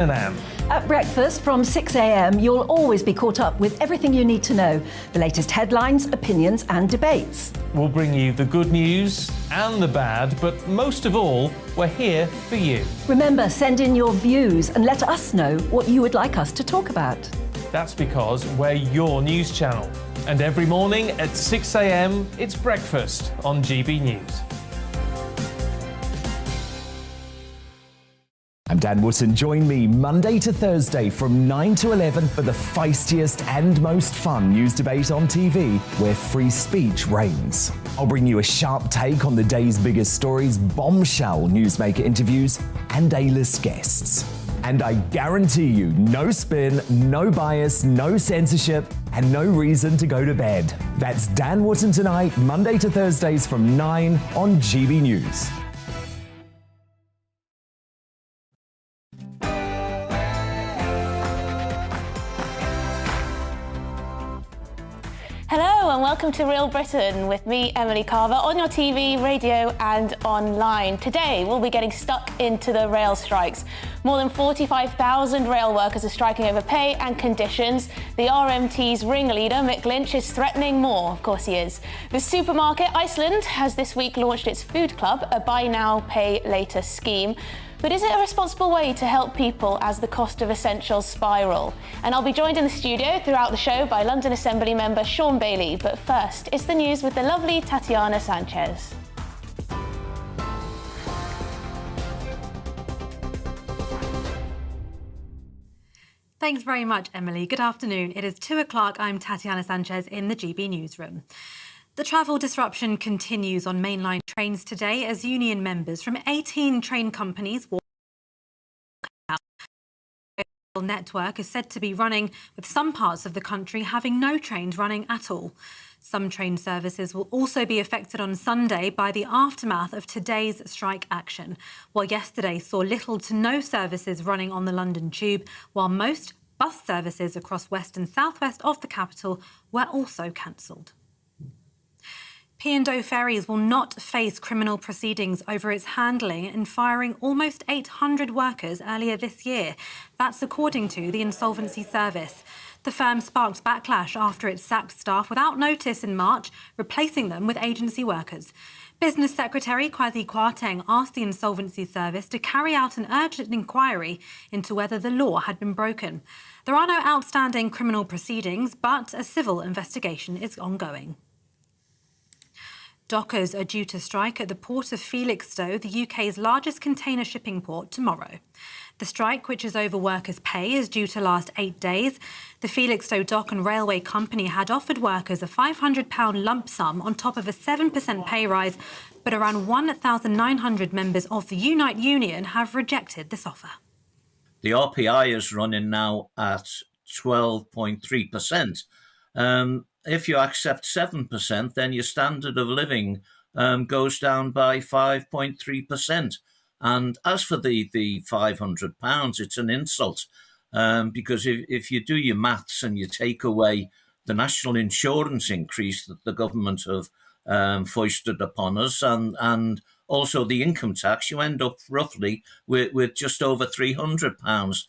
And Anne. At breakfast from 6 a.m, you'll always be caught up with everything you need to know, the latest headlines, opinions and debates. We'll bring you the good news and the bad, but most of all, we're here for you. Remember, send in your views and let us know what you would like us to talk about. That's because we're your news channel. And every morning at 6 a.m, it's breakfast on GB News. I'm Dan Wootton. Join me Monday to Thursday from 9 to 11 for the feistiest and most fun news debate on TV, where free speech reigns. I'll bring you a sharp take on the day's biggest stories, bombshell newsmaker interviews, and A-list guests. And I guarantee you, no spin, no bias, no censorship, and no reason to go to bed. That's Dan Wootton tonight, Monday to Thursdays from 9 on GB News. Hello and welcome to Real Britain with me, Emily Carver, on your TV, radio and online. Today we'll be getting stuck into the rail strikes. More than 45,000 rail workers are striking over pay and conditions. The RMT's ringleader, Mick Lynch, is threatening more. Of course he is. The supermarket Iceland has this week launched its food club, a buy now, pay later scheme. But is it a responsible way to help people as the cost of essentials spiral? And I'll be joined in the studio throughout the show by London Assembly member Sean Bailey. But first, it's the news with the lovely Tatiana Sanchez. Thanks very much, Emily. Good afternoon. It is 2 o'clock. I'm Tatiana Sanchez in the GB newsroom. The travel disruption continues on mainline trains today as union members from 18 train companies walk out. The network is said to be running, with some parts of the country having no trains running at all. Some train services will also be affected on Sunday by the aftermath of today's strike action, while yesterday saw little to no services running on the London Tube, while most bus services across west and southwest of the capital were also cancelled. P&O Ferries will not face criminal proceedings over its handling in firing almost 800 workers earlier this year. That's according to the Insolvency Service. The firm sparked backlash after it sacked staff without notice in March, replacing them with agency workers. Business Secretary Kwasi Kwarteng asked the Insolvency Service to carry out an urgent inquiry into whether the law had been broken. There are no outstanding criminal proceedings, but a civil investigation is ongoing. Dockers are due to strike at the port of Felixstowe, the UK's largest container shipping port, tomorrow. The strike, which is over workers' pay, is due to last 8 days. The Felixstowe Dock and Railway Company had offered workers a £500 lump sum on top of a 7% pay rise, but around 1,900 members of the Unite Union have rejected this offer. The RPI is running now at 12.3%. If you accept 7%, then your standard of living goes down by 5.3%. And as for the £500, it's an insult because if you do your maths and you take away the national insurance increase that the government have foisted upon us and also the income tax, you end up roughly with just over £300.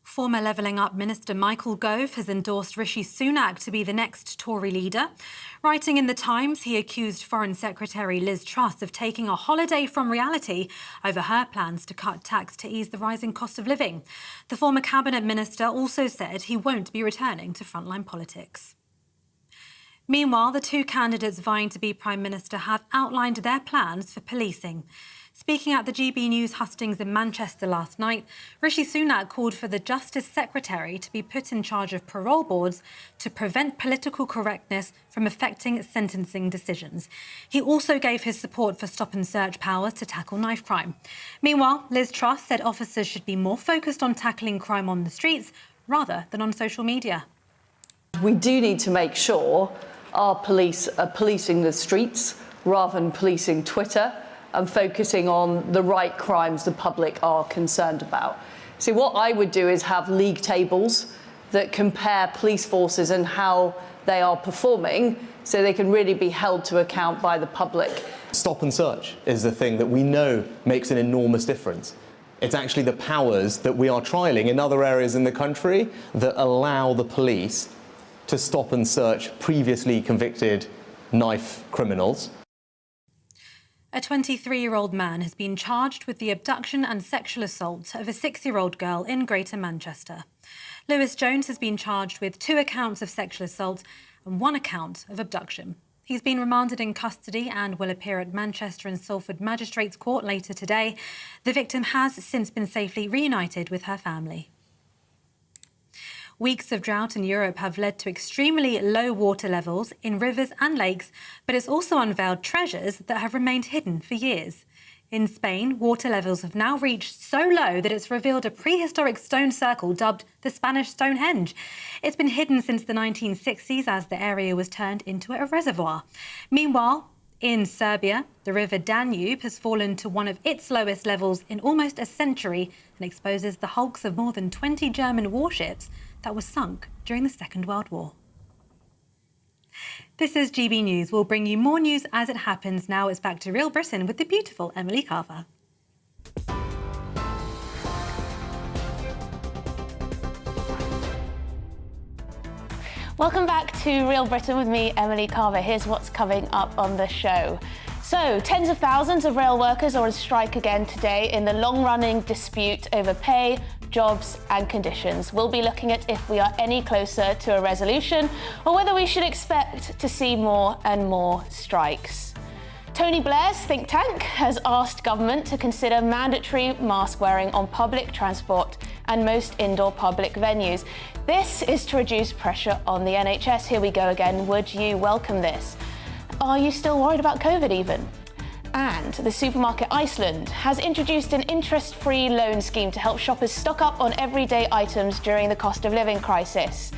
Former Levelling Up Minister Michael Gove has endorsed Rishi Sunak to be the next Tory leader. Writing in The Times, he accused Foreign Secretary Liz Truss of taking a holiday from reality over her plans to cut tax to ease the rising cost of living. The former Cabinet Minister also said he won't be returning to frontline politics. Meanwhile, the two candidates vying to be Prime Minister have outlined their plans for policing. Speaking at the GB News hustings in Manchester last night, Rishi Sunak called for the Justice Secretary to be put in charge of parole boards to prevent political correctness from affecting sentencing decisions. He also gave his support for stop and search powers to tackle knife crime. Meanwhile, Liz Truss said officers should be more focused on tackling crime on the streets rather than on social media. We do need to make sure our police are policing the streets rather than policing Twitter, and focusing on the right crimes the public are concerned about. See, what I would do is have league tables that compare police forces and how they are performing so they can really be held to account by the public. Stop and search is the thing that we know makes an enormous difference It's actually the powers that we are trialling in other areas in the country that allow the police to stop and search previously convicted knife criminals. A 23-year-old man has been charged with the abduction and sexual assault of a 6-year-old girl in Greater Manchester. Lewis Jones has been charged with 2 accounts of sexual assault and 1 account of abduction. He's been remanded in custody and will appear at Manchester and Salford Magistrates Court later today. The victim has since been safely reunited with her family. Weeks of drought in Europe have led to extremely low water levels in rivers and lakes, but it's also unveiled treasures that have remained hidden for years. In Spain, water levels have now reached so low that it's revealed a prehistoric stone circle dubbed the Spanish Stonehenge. It's been hidden since the 1960s as the area was turned into a reservoir. Meanwhile, in Serbia, the river Danube has fallen to one of its lowest levels in almost a century and exposes the hulks of more than 20 German warships that were sunk during the Second World War. This is GB News. We'll bring you more news as it happens. Now it's back to Real Britain with the beautiful Emily Carver. Welcome back to Real Britain with me, Emily Carver. Here's what's coming up on the show. So, tens of thousands of rail workers are on strike again today in the long-running dispute over pay, jobs and conditions. We'll be looking at if we are any closer to a resolution or whether we should expect to see more and more strikes. Tony Blair's think tank has asked government to consider mandatory mask wearing on public transport and most indoor public venues. This is to reduce pressure on the NHS. Here we go again. Would you welcome this? Are you still worried about COVID even? And the supermarket Iceland has introduced an interest-free loan scheme to help shoppers stock up on everyday items during the cost of living crisis.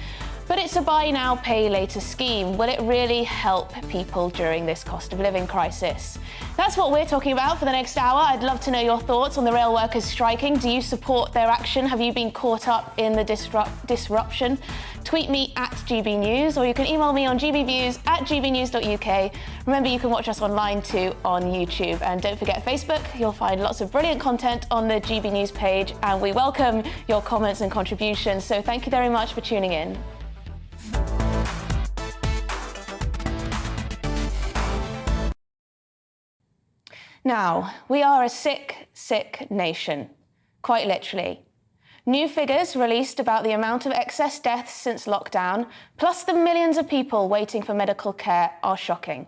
But it's a buy now, pay later scheme. Will it really help people during this cost of living crisis? That's what we're talking about for the next hour. I'd love to know your thoughts on the rail workers striking. Do you support their action? Have you been caught up in the disruption? Tweet me at GBNews, or you can email me on gbviews@gbnews.uk. Remember, you can watch us online too on YouTube. And don't forget Facebook. You'll find lots of brilliant content on the GB News page, and we welcome your comments and contributions. So thank you very much for tuning in. Now, we are a sick, sick nation, quite literally. New figures released about the amount of excess deaths since lockdown, plus the millions of people waiting for medical care, are shocking.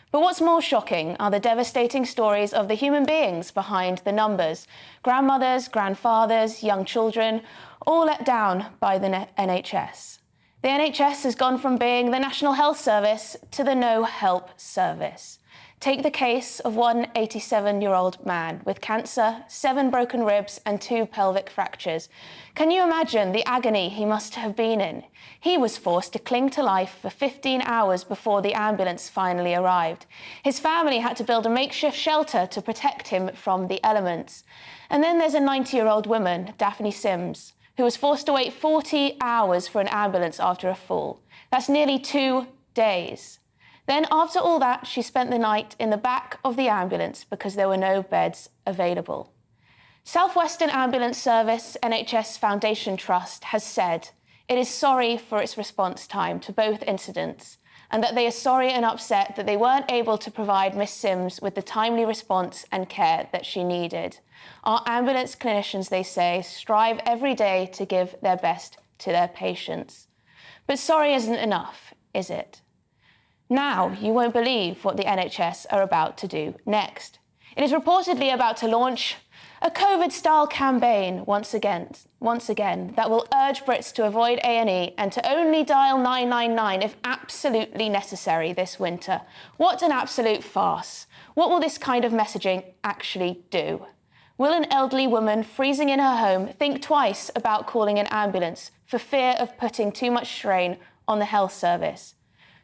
But what's more shocking are the devastating stories of the human beings behind the numbers. Grandmothers, grandfathers, young children, all let down by the NHS. The NHS has gone from being the National Health Service to the No Help Service. Take the case of one 87-year-old man with cancer, 7 broken ribs and 2 pelvic fractures. Can you imagine the agony he must have been in? He was forced to cling to life for 15 hours before the ambulance finally arrived. His family had to build a makeshift shelter to protect him from the elements. And then there's a 90-year-old woman, Daphne Sims, who was forced to wait 40 hours for an ambulance after a fall. That's nearly 2 days. Then, after all that, she spent the night in the back of the ambulance because there were no beds available. South Western Ambulance Service NHS Foundation Trust has said it is sorry for its response time to both incidents and that they are sorry and upset that they weren't able to provide Miss Sims with the timely response and care that she needed. Our ambulance clinicians, they say, strive every day to give their best to their patients. But sorry isn't enough, is it? Now, you won't believe what the NHS are about to do next. It is reportedly about to launch a COVID-style campaign once again, that will urge Brits to avoid A&E and to only dial 999 if absolutely necessary this winter. What an absolute farce. What will this kind of messaging actually do? Will an elderly woman freezing in her home think twice about calling an ambulance for fear of putting too much strain on the health service?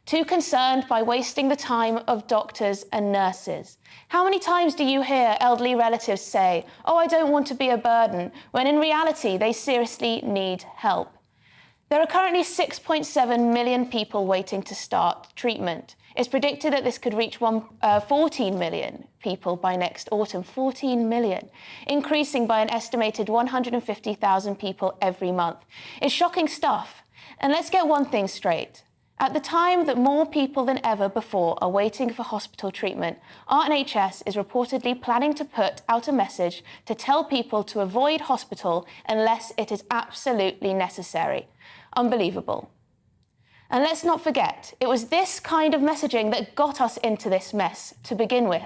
Too concerned by wasting the time of doctors and nurses? How many times do you hear elderly relatives say, "Oh, I don't want to be a burden," when in reality they seriously need help? There are currently 6.7 million people waiting to start treatment. It's predicted that this could reach 14 million people by next autumn, 14 million, increasing by an estimated 150,000 people every month. It's shocking stuff. And let's get one thing straight. At the time that more people than ever before are waiting for hospital treatment, our NHS is reportedly planning to put out a message to tell people to avoid hospital unless it is absolutely necessary. Unbelievable. And let's not forget, it was this kind of messaging that got us into this mess to begin with.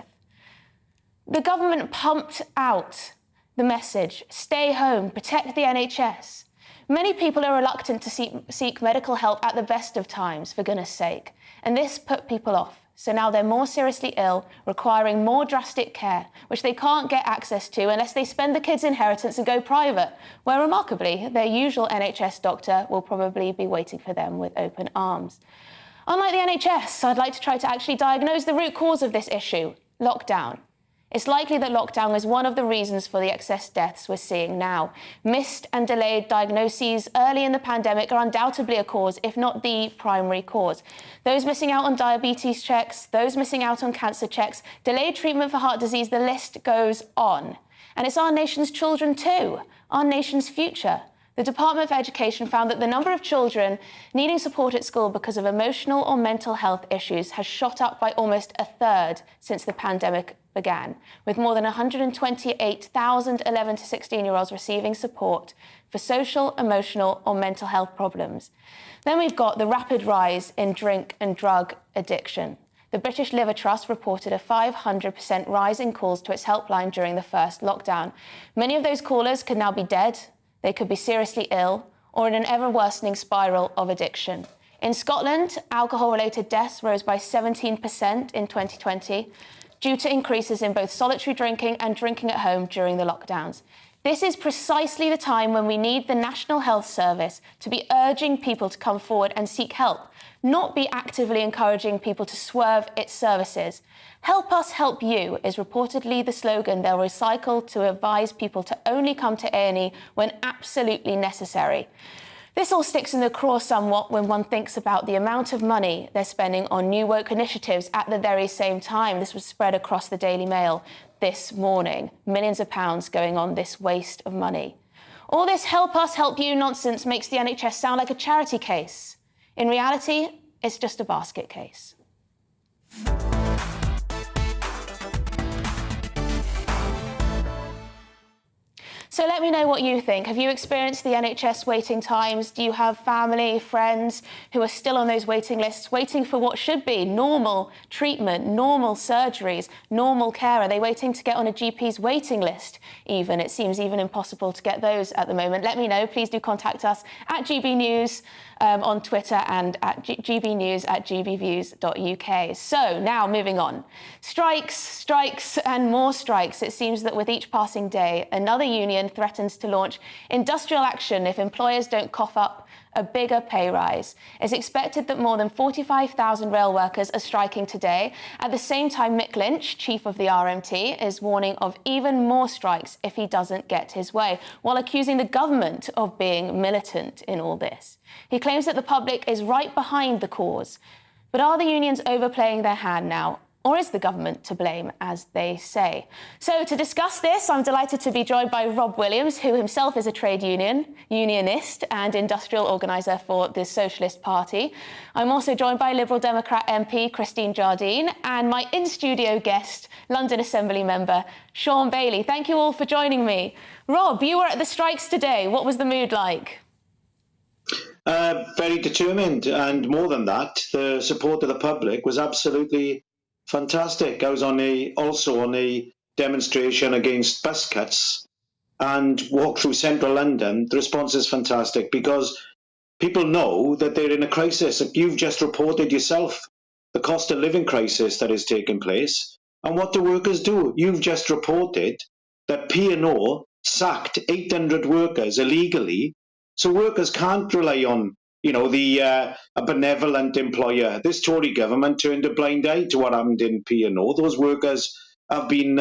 The government pumped out the message, stay home, protect the NHS. Many people are reluctant to seek medical help at the best of times, for goodness sake, and this put people off. So now they're more seriously ill, requiring more drastic care, which they can't get access to unless they spend the kids' inheritance and go private, where remarkably, their usual NHS doctor will probably be waiting for them with open arms. Unlike the NHS, I'd like to try to actually diagnose the root cause of this issue, lockdown. It's likely that lockdown is one of the reasons for the excess deaths we're seeing now. Missed and delayed diagnoses early in the pandemic are undoubtedly a cause, if not the primary cause. Those missing out on diabetes checks, those missing out on cancer checks, delayed treatment for heart disease, the list goes on. And it's our nation's children too, our nation's future. The Department of Education found that the number of children needing support at school because of emotional or mental health issues has shot up by almost a third since the pandemic began, with more than 128,000 11 to 16-year-olds receiving support for social, emotional or mental health problems. Then we've got the rapid rise in drink and drug addiction. The British Liver Trust reported a 500% rise in calls to its helpline during the first lockdown. Many of those callers could now be dead, they could be seriously ill, or in an ever-worsening spiral of addiction. In Scotland, alcohol-related deaths rose by 17% in 2020 due to increases in both solitary drinking and drinking at home during the lockdowns. This is precisely the time when we need the National Health Service to be urging people to come forward and seek help, not be actively encouraging people to swerve its services. Help us help you is reportedly the slogan they'll recycle to advise people to only come to A&E when absolutely necessary. This all sticks in the craw somewhat when one thinks about the amount of money they're spending on new woke initiatives at the very same time. This was spread across the Daily Mail this morning. Millions of pounds going on this waste of money. All this help us help you nonsense makes the NHS sound like a charity case. In reality, it's just a basket case. So let me know what you think. Have you experienced the NHS waiting times? Do you have family, friends who are still on those waiting lists, waiting for what should be normal treatment, normal surgeries, normal care? Are they waiting to get on a GP's waiting list even? It seems even impossible to get those at the moment. Let me know. Please do contact us at GBNews on Twitter and at gbnews@gbviews.uk. So now moving on. Strikes and more strikes. It seems that with each passing day, another union threatens to launch industrial action if employers don't cough up a bigger pay rise. It's expected that more than 45,000 rail workers are striking today. At the same time, Mick Lynch, chief of the RMT, is warning of even more strikes if he doesn't get his way, while accusing the government of being militant in all this. He claims that the public is right behind the cause. But are the unions overplaying their hand now? Or is the government to blame, as they say? So to discuss this, I'm delighted to be joined by Rob Williams, who himself is a trade unionist and industrial organiser for the Socialist Party. I'm also joined by Liberal Democrat MP Christine Jardine and my in-studio guest, London Assembly member Sean Bailey. Thank you all for joining me. Rob, you were at the strikes today. What was the mood like? Very determined, and more than that, the support of the public was absolutely fantastic. I was also on a demonstration against bus cuts and walked through central London. The response is fantastic because people know that they're in a crisis. You've just reported yourself the cost of living crisis that is taking place. And what do workers do? You've just reported that P&O sacked 800 workers illegally. So workers can't rely on, a benevolent employer. This Tory government turned a blind eye to what happened in P&O. Those workers have been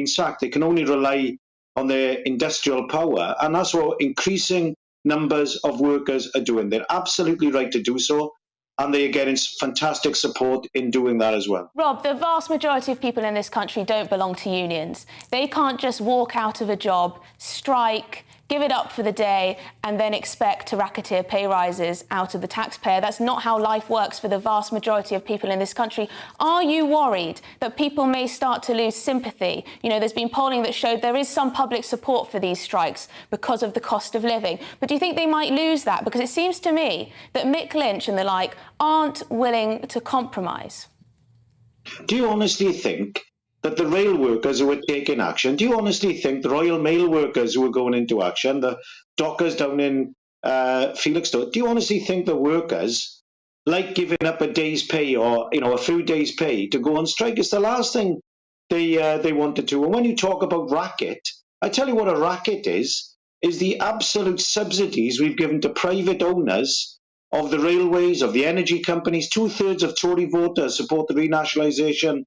sacked. They can only rely on their industrial power, and that's what increasing numbers of workers are doing. They're absolutely right to do so. and they are getting fantastic support in doing that as well. Rob, the vast majority of people in this country don't belong to unions. They can't just walk out of a job, strike, give it up for the day, and then expect to racketeer pay rises out of the taxpayer. That's not how life works for the vast majority of people in this country. Are you worried that people may start to lose sympathy? You know, there's been polling that showed there is some public support for these strikes because of the cost of living. But do you think they might lose that? Because it seems to me that Mick Lynch and the like aren't willing to compromise. Do you honestly think that the rail workers who were taking action, do you honestly think the Royal Mail workers who were going into action, the dockers down in Felixstowe, do you honestly think the workers like giving up a day's pay or, you know, a few days' pay to go on strike? It's the last thing they want to do. And when you talk about racket, I tell you what a racket is the absolute subsidies we've given to private owners of the railways, of the energy companies. 2/3 of Tory voters support the renationalisation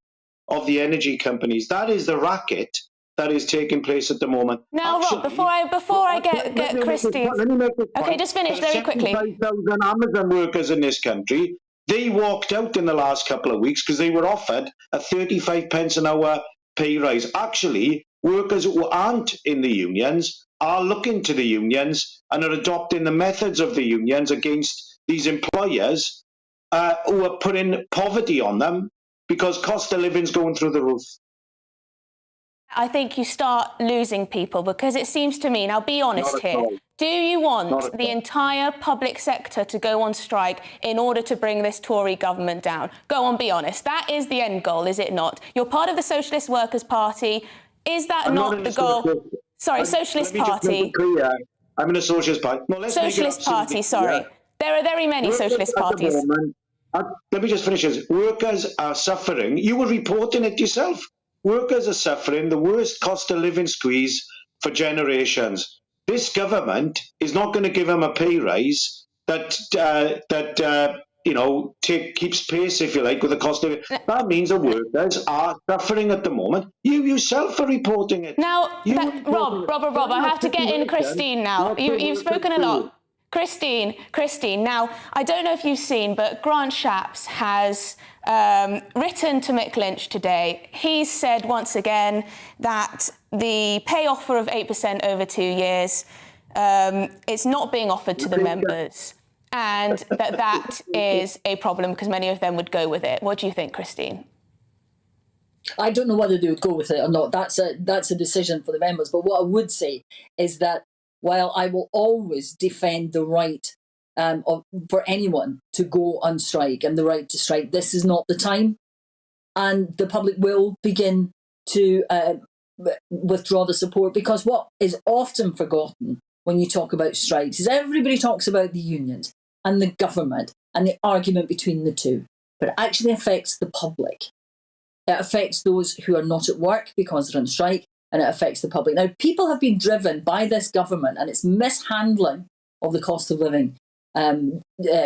of the energy companies. That is the racket that is taking place at the moment. Now, Rob, before I get Christine... Okay, just finish very quickly. 75,000 Amazon workers in this country, they walked out in the last couple of weeks because they were offered a 35 pence an hour pay rise. Actually, workers who aren't in the unions are looking to the unions and are adopting the methods of the unions against these employers who are putting poverty on them, because cost of living's going through the roof. I think you start losing people, because it seems to me, now be honest here, do you want the entire public sector to go on strike in order to bring this Tory government down? Go on, be honest. That is the end goal, is it not? You're part of the Socialist Workers' Party. Is that not the goal? Sorry, Socialist Party. I'm in a Socialist Party. No, Socialist Party, sorry. There are very many Socialist parties. Let me just finish this. Workers are suffering. You were reporting it yourself. Workers are suffering the worst cost of living squeeze for generations. This government is not going to give them a pay rise that keeps pace, if you like, with the cost of it. That means the workers are suffering at the moment. You yourself are reporting it. Now, Rob, I have to get in Christine now. You've spoken a lot. Christine, now, I don't know if you've seen, but Grant Shapps has written to Mick Lynch today. He's said once again that the pay offer of 8% over 2 years, it's not being offered to the members, and that is a problem because many of them would go with it. What do you think, Christine? I don't know whether they would go with it or not. That's a decision for the members. But what I would say is that while I will always defend the right for anyone to go on strike and the right to strike, this is not the time. And the public will begin to withdraw the support, because what is often forgotten when you talk about strikes is everybody talks about the unions and the government and the argument between the two, but it actually affects the public. It affects those who are not at work because they're on strike, and it affects the public. Now, people have been driven by this government and its mishandling of the cost of living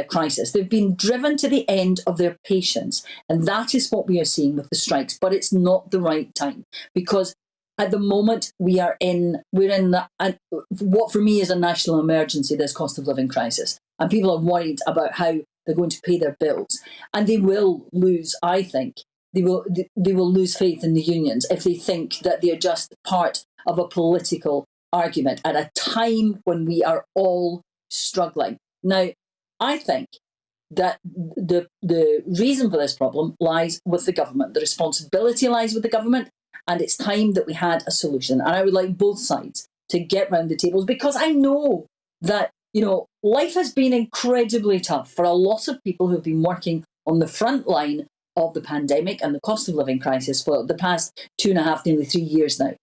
crisis. They've been driven to the end of their patience, and that is what we are seeing with the strikes. But it's not the right time, because at the moment we're in what for me is a national emergency, this cost of living crisis, and people are worried about how they're going to pay their bills, and they will lose, I think, they will lose faith in the unions if they think that they're just part of a political argument at a time when we are all struggling. Now, I think that the reason for this problem lies with the government. The responsibility lies with the government, and it's time that we had a solution. And I would like both sides to get round the tables, because I know that, life has been incredibly tough for a lot of people who have been working on the front line of the pandemic and the cost of living crisis for the past 2.5, nearly 3 years now.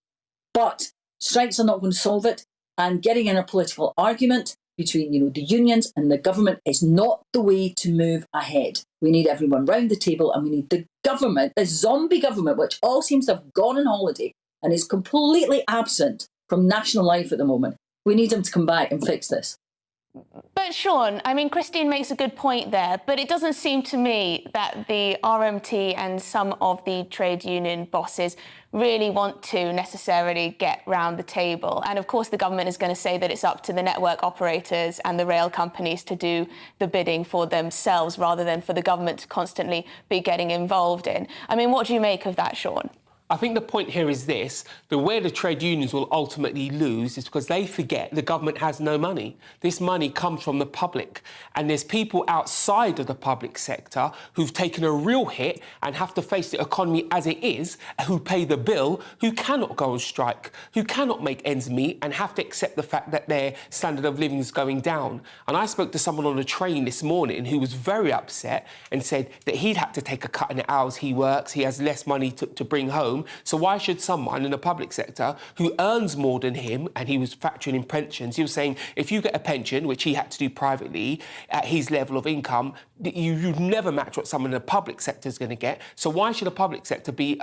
But strikes are not going to solve it, and getting in a political argument between the unions and the government is not the way to move ahead. We need everyone round the table, and we need the government, the zombie government, which all seems to have gone on holiday and is completely absent from national life at the moment. We need them to come back and fix this. But Sean, I mean, Christine makes a good point there, but it doesn't seem to me that the RMT and some of the trade union bosses really want to necessarily get round the table. And of course, the government is going to say that it's up to the network operators and the rail companies to do the bidding for themselves rather than for the government to constantly be getting involved in. I mean, what do you make of that, Sean? I think the point here is this: the way the trade unions will ultimately lose is because they forget the government has no money. This money comes from the public, and there's people outside of the public sector who've taken a real hit and have to face the economy as it is, who pay the bill, who cannot go on strike, who cannot make ends meet and have to accept the fact that their standard of living is going down. And I spoke to someone on a train this morning who was very upset and said that he'd had to take a cut in the hours he works, he has less money to bring home. So why should someone in the public sector who earns more than him, and he was factoring in pensions, he was saying if you get a pension, which he had to do privately at his level of income, you'd never match what someone in the public sector is going to get. So why should the public sector be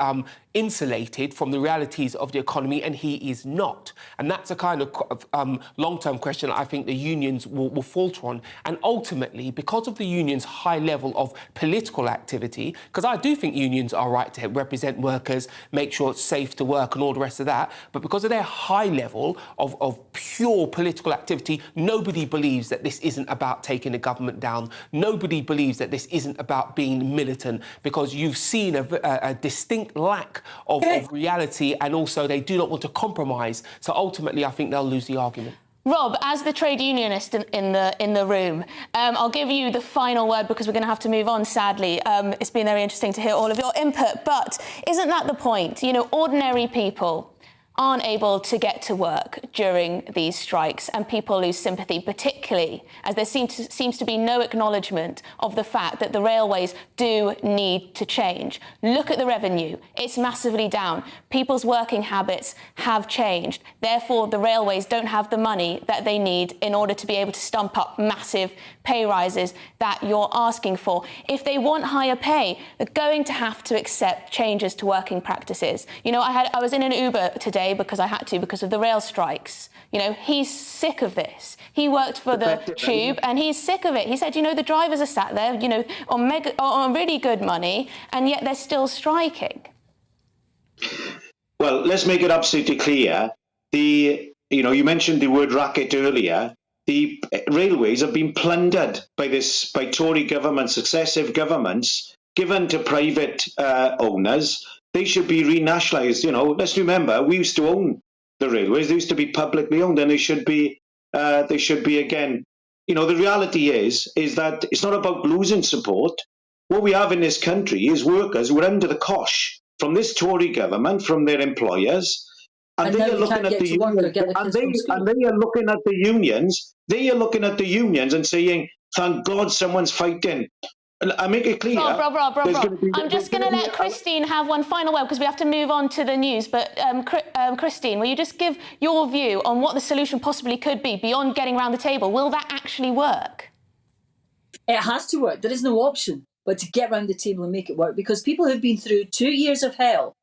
insulated from the realities of the economy, and he is not? And that's a kind of long-term question I think the unions will falter on. And ultimately, because of the unions' high level of political activity, because I do think unions are right to represent workers, make sure it's safe to work and all the rest of that, but because of their high level of pure political activity, nobody believes that this isn't about taking the government down. Nobody believes that this isn't about being militant, because you've seen a distinct lack of reality, and also they do not want to compromise. So ultimately, I think they'll lose the argument. Rob, as the trade unionist in the room, I'll give you the final word because we're going to have to move on, sadly. It's been very interesting to hear all of your input, but isn't that the point? You know, ordinary people aren't able to get to work during these strikes, and people lose sympathy, particularly as there seems to be no acknowledgement of the fact that the railways do need to change. Look at the revenue. It's massively down. People's working habits have changed. Therefore, the railways don't have the money that they need in order to be able to stump up massive pay rises that you're asking for. If they want higher pay, they're going to have to accept changes to working practices. You know, I was in an Uber today because I had to, because of the rail strikes. You know, he's sick of this. He worked for the tube and he's sick of it. He said, you know, the drivers are sat there, you know, on really good money, and yet they're still striking. Well, let's make it absolutely clear. You mentioned the word racket earlier. The railways have been plundered by Tory governments, successive governments, given to private owners. They should be renationalised. You know, let's remember, we used to own the railways. They used to be publicly owned, and they should be again. You know, the reality is that it's not about losing support. What we have in this country is workers who are under the cosh from this Tory government, from their employers, and they are looking at the unions, and they are looking at the unions. They are looking at the unions and saying, "Thank God, someone's fighting." I make it clear. Rob. I'm just going to let Christine have one final word because we have to move on to the news. But Christine, will you just give your view on what the solution possibly could be beyond getting around the table? Will that actually work? It has to work. There is no option but to get around the table and make it work, because people have been through 2 years of hell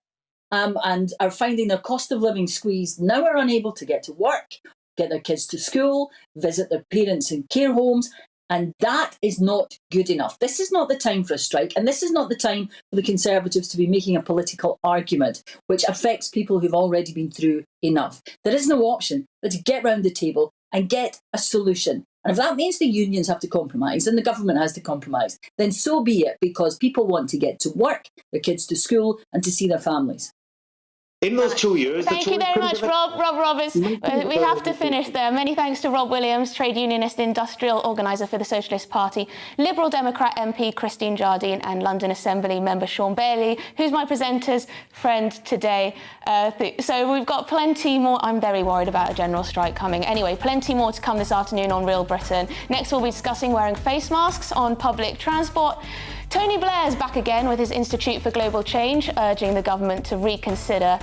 and are finding their cost of living squeezed, now are unable to get to work, get their kids to school, visit their parents in care homes. And that is not good enough. This is not the time for a strike, and this is not the time for the Conservatives to be making a political argument which affects people who've already been through enough. There is no option but to get round the table and get a solution. And if that means the unions have to compromise and the government has to compromise, then so be it, because people want to get to work, their kids to school, and to see their families. In those 2 years... Thank you very much, Rob. We have to finish there. Many thanks to Rob Williams, trade unionist, industrial organiser for the Socialist Party, Liberal Democrat MP Christine Jardine, and London Assembly member Sean Bailey, who's my presenter's friend today. So we've got plenty more. I'm very worried about a general strike coming. Anyway, plenty more to come this afternoon on Real Britain. Next, we'll be discussing wearing face masks on public transport. Tony Blair's back again with his Institute for Global Change, urging the government to reconsider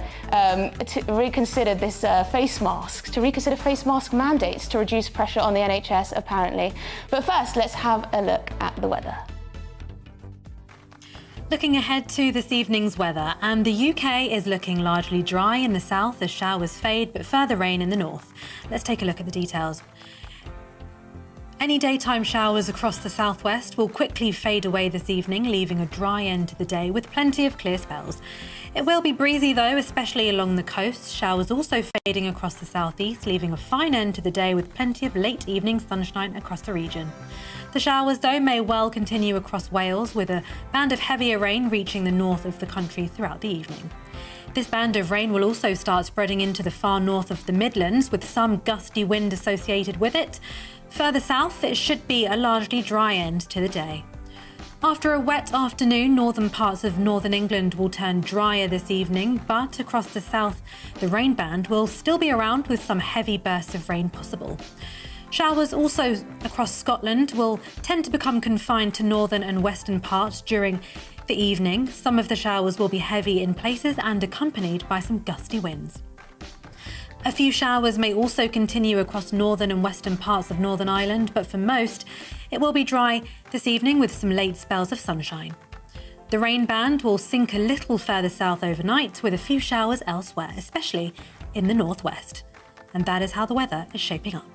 face mask mandates to reduce pressure on the NHS, apparently. But first, let's have a look at the weather. Looking ahead to this evening's weather, and the UK is looking largely dry in the south as showers fade, but further rain in the north. Let's take a look at the details. Any daytime showers across the southwest will quickly fade away this evening, leaving a dry end to the day with plenty of clear spells. It will be breezy though, especially along the coast. Showers also fading across the southeast, leaving a fine end to the day with plenty of late evening sunshine across the region. The showers though may well continue across Wales, with a band of heavier rain reaching the north of the country throughout the evening. This band of rain will also start spreading into the far north of the Midlands, with some gusty wind associated with it. Further south, it should be a largely dry end to the day. After a wet afternoon, northern parts of northern England will turn drier this evening, but across the south, the rain band will still be around with some heavy bursts of rain possible. Showers also across Scotland will tend to become confined to northern and western parts during the evening. Some of the showers will be heavy in places and accompanied by some gusty winds. A few showers may also continue across northern and western parts of Northern Ireland, but for most, it will be dry this evening with some late spells of sunshine. The rain band will sink a little further south overnight, with a few showers elsewhere, especially in the northwest. And that is how the weather is shaping up.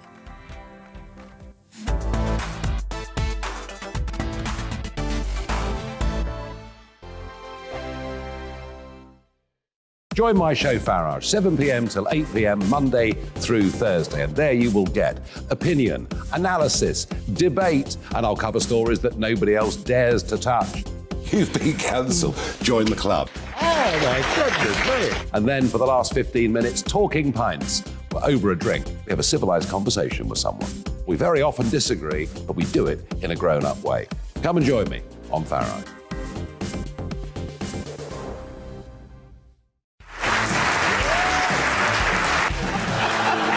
Join my show Farage, 7 p.m. till 8 p.m. Monday through Thursday, and there you will get opinion, analysis, debate, and I'll cover stories that nobody else dares to touch. You've been cancelled. Join the club. Oh my goodness me. And then for the last 15 minutes, talking pints. Over a drink, we have a civilised conversation with someone. We very often disagree, but we do it in a grown-up way. Come and join me on Farage.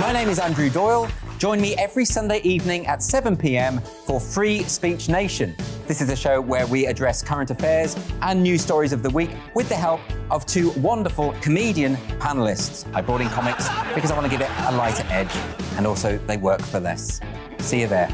My name is Andrew Doyle. Join me every Sunday evening at 7 p.m. for Free Speech Nation. This is a show where we address current affairs and news stories of the week with the help of two wonderful comedian panellists. I brought in comics because I want to give it a lighter edge, and also they work for less. See you there.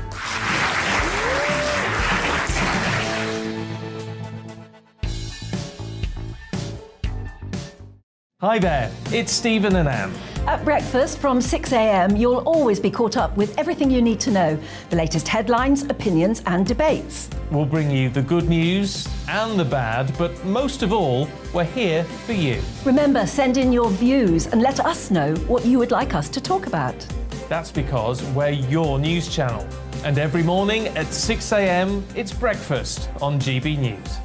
Hi there, it's Stephen and Anne. At breakfast from 6 a.m, you'll always be caught up with everything you need to know, the latest headlines, opinions and debates. We'll bring you the good news and the bad, but most of all, we're here for you. Remember, send in your views and let us know what you would like us to talk about. That's because we're your news channel. And every morning at 6 a.m, it's breakfast on GB News.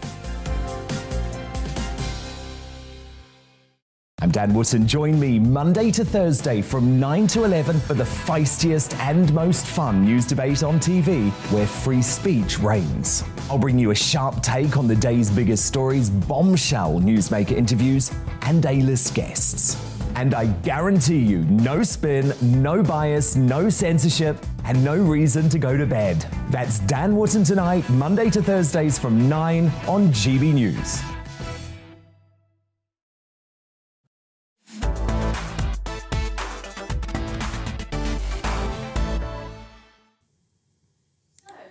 I'm Dan Wootton. Join me Monday to Thursday from 9 to 11 for the feistiest and most fun news debate on TV, where free speech reigns. I'll bring you a sharp take on the day's biggest stories, bombshell newsmaker interviews, and A-list guests. And I guarantee you, no spin, no bias, no censorship, and no reason to go to bed. That's Dan Wootton tonight, Monday to Thursdays from 9 on GB News.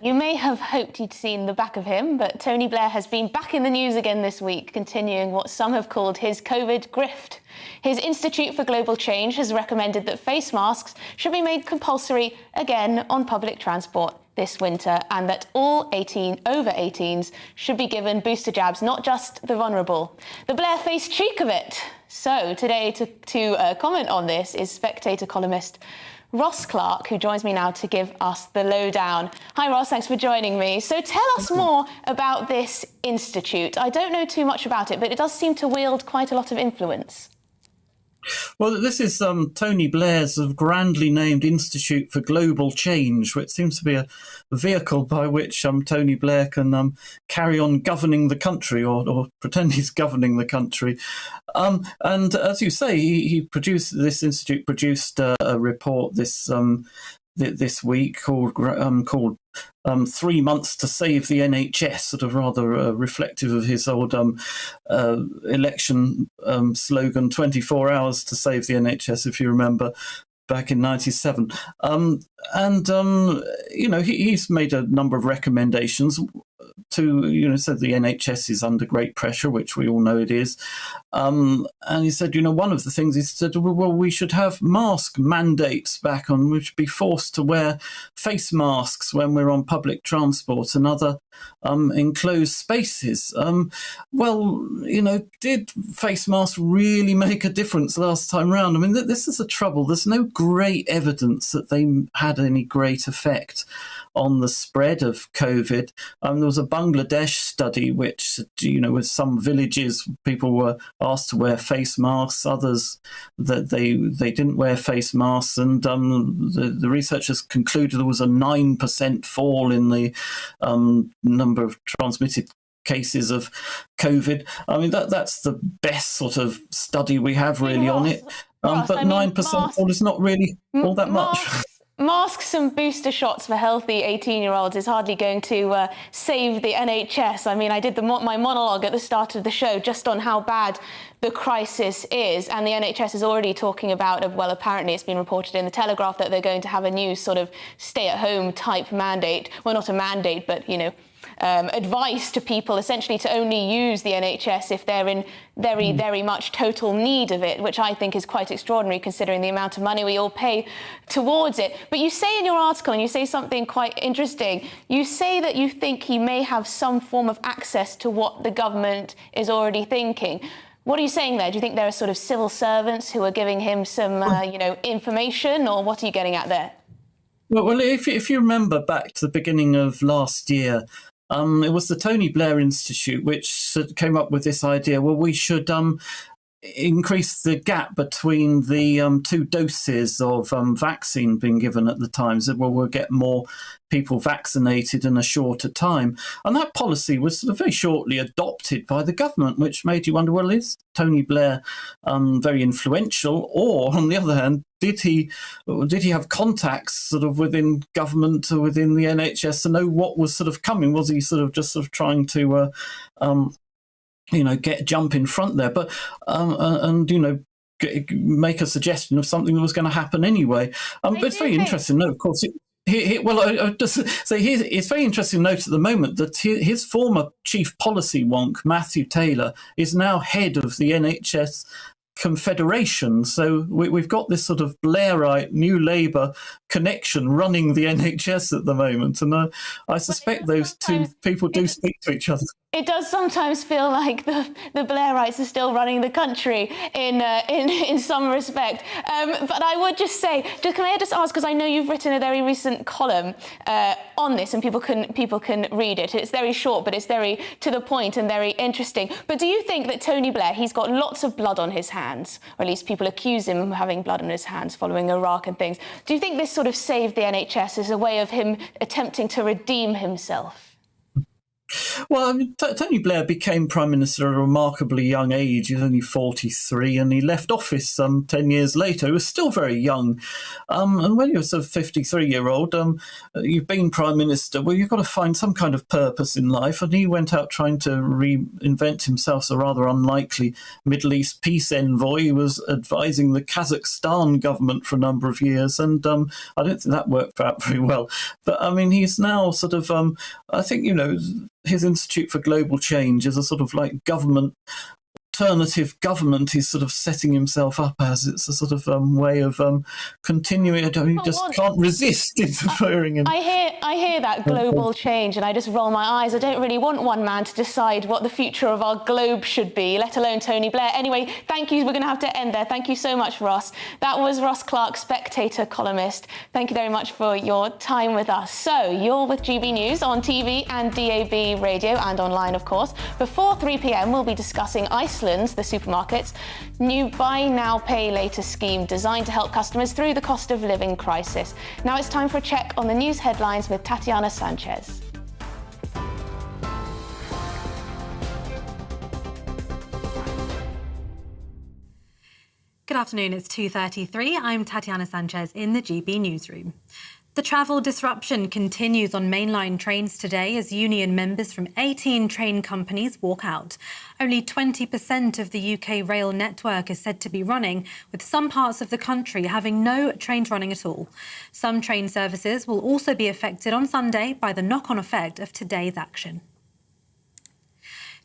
You may have hoped you'd seen the back of him, but Tony Blair has been back in the news again this week, continuing what some have called his COVID grift. His Institute for Global Change has recommended that face masks should be made compulsory again on public transport this winter, and that all over 18s should be given booster jabs, not just the vulnerable. The Blair-faced cheek of it. So today, to comment on this is Spectator columnist Ross Clark, who joins me now to give us the lowdown. Hi Ross, thanks for joining me. So tell us more about this institute. I don't know too much about it, but it does seem to wield quite a lot of influence. Well, this is Tony Blair's grandly named Institute for Global Change, which seems to be a vehicle by which Tony Blair can carry on governing the country, or pretend he's governing the country. And as you say, this institute produced a report this week called 3 months to save the NHS, sort of rather reflective of his old election slogan, 24 hours to save the NHS, if you remember, back in 97. He's made a number of recommendations. said the NHS is under great pressure, which we all know it is. And he said, one of the things he said, well, we should have mask mandates back on. We should be forced to wear face masks when we're on public transport and other enclosed spaces. Did face masks really make a difference last time round? I mean, this is the trouble. There's no great evidence that they had any great effect on the spread of COVID. There was a Bangladesh study which, with some villages, people were asked to wear face masks, others that they didn't wear face masks, and the researchers concluded there was a 9% fall in the number of transmitted cases of COVID. I mean, that's the best sort of study we have really on it. But 9% fall is not really all that much. Masks and booster shots for healthy 18-year-olds is hardly going to save the NHS. I mean, I did my monologue at the start of the show just on how bad the crisis is, and the NHS is already talking about, apparently it's been reported in the Telegraph that they're going to have a new sort of stay-at-home type mandate. Well, not a mandate, but, advice to people essentially to only use the NHS if they're in very, very much total need of it, which I think is quite extraordinary considering the amount of money we all pay towards it. But you say in your article, and you say something quite interesting, you say that you think he may have some form of access to what the government is already thinking. What are you saying there? Do you think there are sort of civil servants who are giving him some, information, or what are you getting at there? Well, if you remember back to the beginning of last year, it was the Tony Blair Institute which came up with this idea, well, we should increase the gap between the 2 doses of vaccine being given at the time, so we'll get more people vaccinated in a shorter time. And that policy was sort of very shortly adopted by the government, which made you wonder, well, is Tony Blair very influential? Or, on the other hand, did he have contacts sort of within government or within the NHS to know what was sort of coming? Was he sort of trying to jump in front there, but make a suggestion of something that was going to happen anyway? But it's very interesting. No, of course. It's very interesting to note at the moment that his former chief policy wonk, Matthew Taylor, is now head of the NHS Confederation. So we've got this sort of Blairite New Labour connection running the NHS at the moment, and I suspect those two people do speak to each other. It does sometimes feel like the Blairites are still running the country in some respect. But I would just say, can I just ask, because I know you've written a very recent column on this, and people can read it. It's very short, but it's very to the point and very interesting. But do you think that Tony Blair, he's got lots of blood on his hands, or at least people accuse him of having blood on his hands following Iraq and things. Do you think this sort of saved the NHS as a way of him attempting to redeem himself? Well, I mean, Tony Blair became Prime Minister at a remarkably young age. He was only 43, and he left office 10 years later. He was still very young. And when you're sort of 53-year-old, you've been Prime Minister, well, you've got to find some kind of purpose in life. And he went out trying to reinvent himself as a rather unlikely Middle East peace envoy. He was advising the Kazakhstan government for a number of years, and I don't think that worked out very well. But, I mean, he's now sort of, I think, his Institute for Global Change is a sort of like alternative government he's sort of setting himself up as. It's a sort of way of continuing. He just can't resist interfering in. I hear that global change, and I just roll my eyes. I don't really want one man to decide what the future of our globe should be, let alone Tony Blair. Anyway, thank you. We're going to have to end there. Thank you so much, Ross. That was Ross Clark, Spectator columnist. Thank you very much for your time with us. So you're with GB News on TV and DAB radio and online, of course. Before 3 p.m, we'll be discussing Iceland's, the supermarket's, new Buy Now, Pay Later scheme designed to help customers through the cost of living crisis. Now it's time for a check on the news headlines with Tatiana Sanchez. Good afternoon, it's 2:33. I'm Tatiana Sanchez in the GB newsroom. The travel disruption continues on mainline trains today as union members from 18 train companies walk out. Only 20% of the UK rail network is said to be running, with some parts of the country having no trains running at all. Some train services will also be affected on Sunday by the knock-on effect of today's action.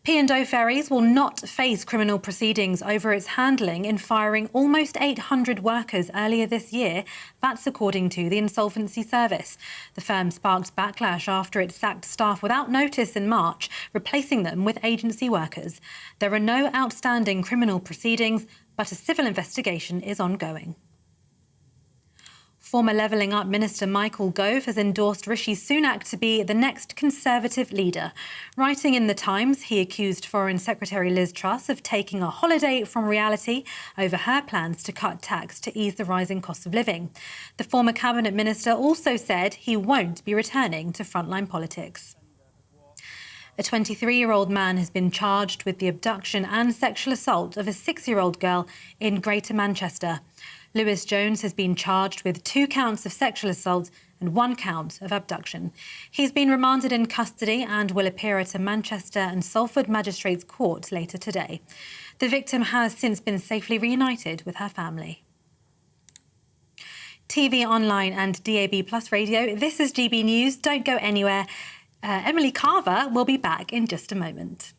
P&O Ferries will not face criminal proceedings over its handling in firing almost 800 workers earlier this year. That's according to the Insolvency Service. The firm sparked backlash after it sacked staff without notice in March, replacing them with agency workers. There are no outstanding criminal proceedings, but a civil investigation is ongoing. Former Levelling Up Minister Michael Gove has endorsed Rishi Sunak to be the next Conservative leader. Writing in The Times, he accused Foreign Secretary Liz Truss of taking a holiday from reality over her plans to cut tax to ease the rising cost of living. The former Cabinet Minister also said he won't be returning to frontline politics. A 23-year-old man has been charged with the abduction and sexual assault of a 6-year-old girl in Greater Manchester. Lewis Jones has been charged with 2 counts of sexual assault and 1 count of abduction. He's been remanded in custody and will appear at a Manchester and Salford Magistrates' Court later today. The victim has since been safely reunited with her family. TV, online and DAB+ radio, this is GB News. Don't go anywhere. Emily Carver will be back in just a moment.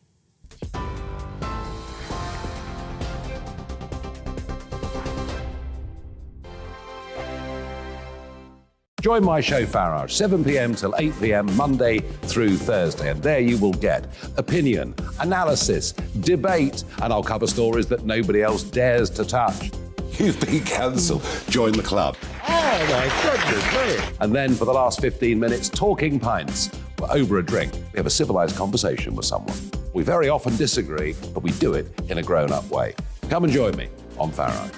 Join my show Farage, 7 p.m. till 8 p.m. Monday through Thursday, and there you will get opinion, analysis, debate, and I'll cover stories that nobody else dares to touch. You've been cancelled. Join the club. Oh my goodness me! And then for the last 15 minutes, talking pints. We're over a drink. We have a civilised conversation with someone. We very often disagree, but we do it in a grown-up way. Come and join me on Farage.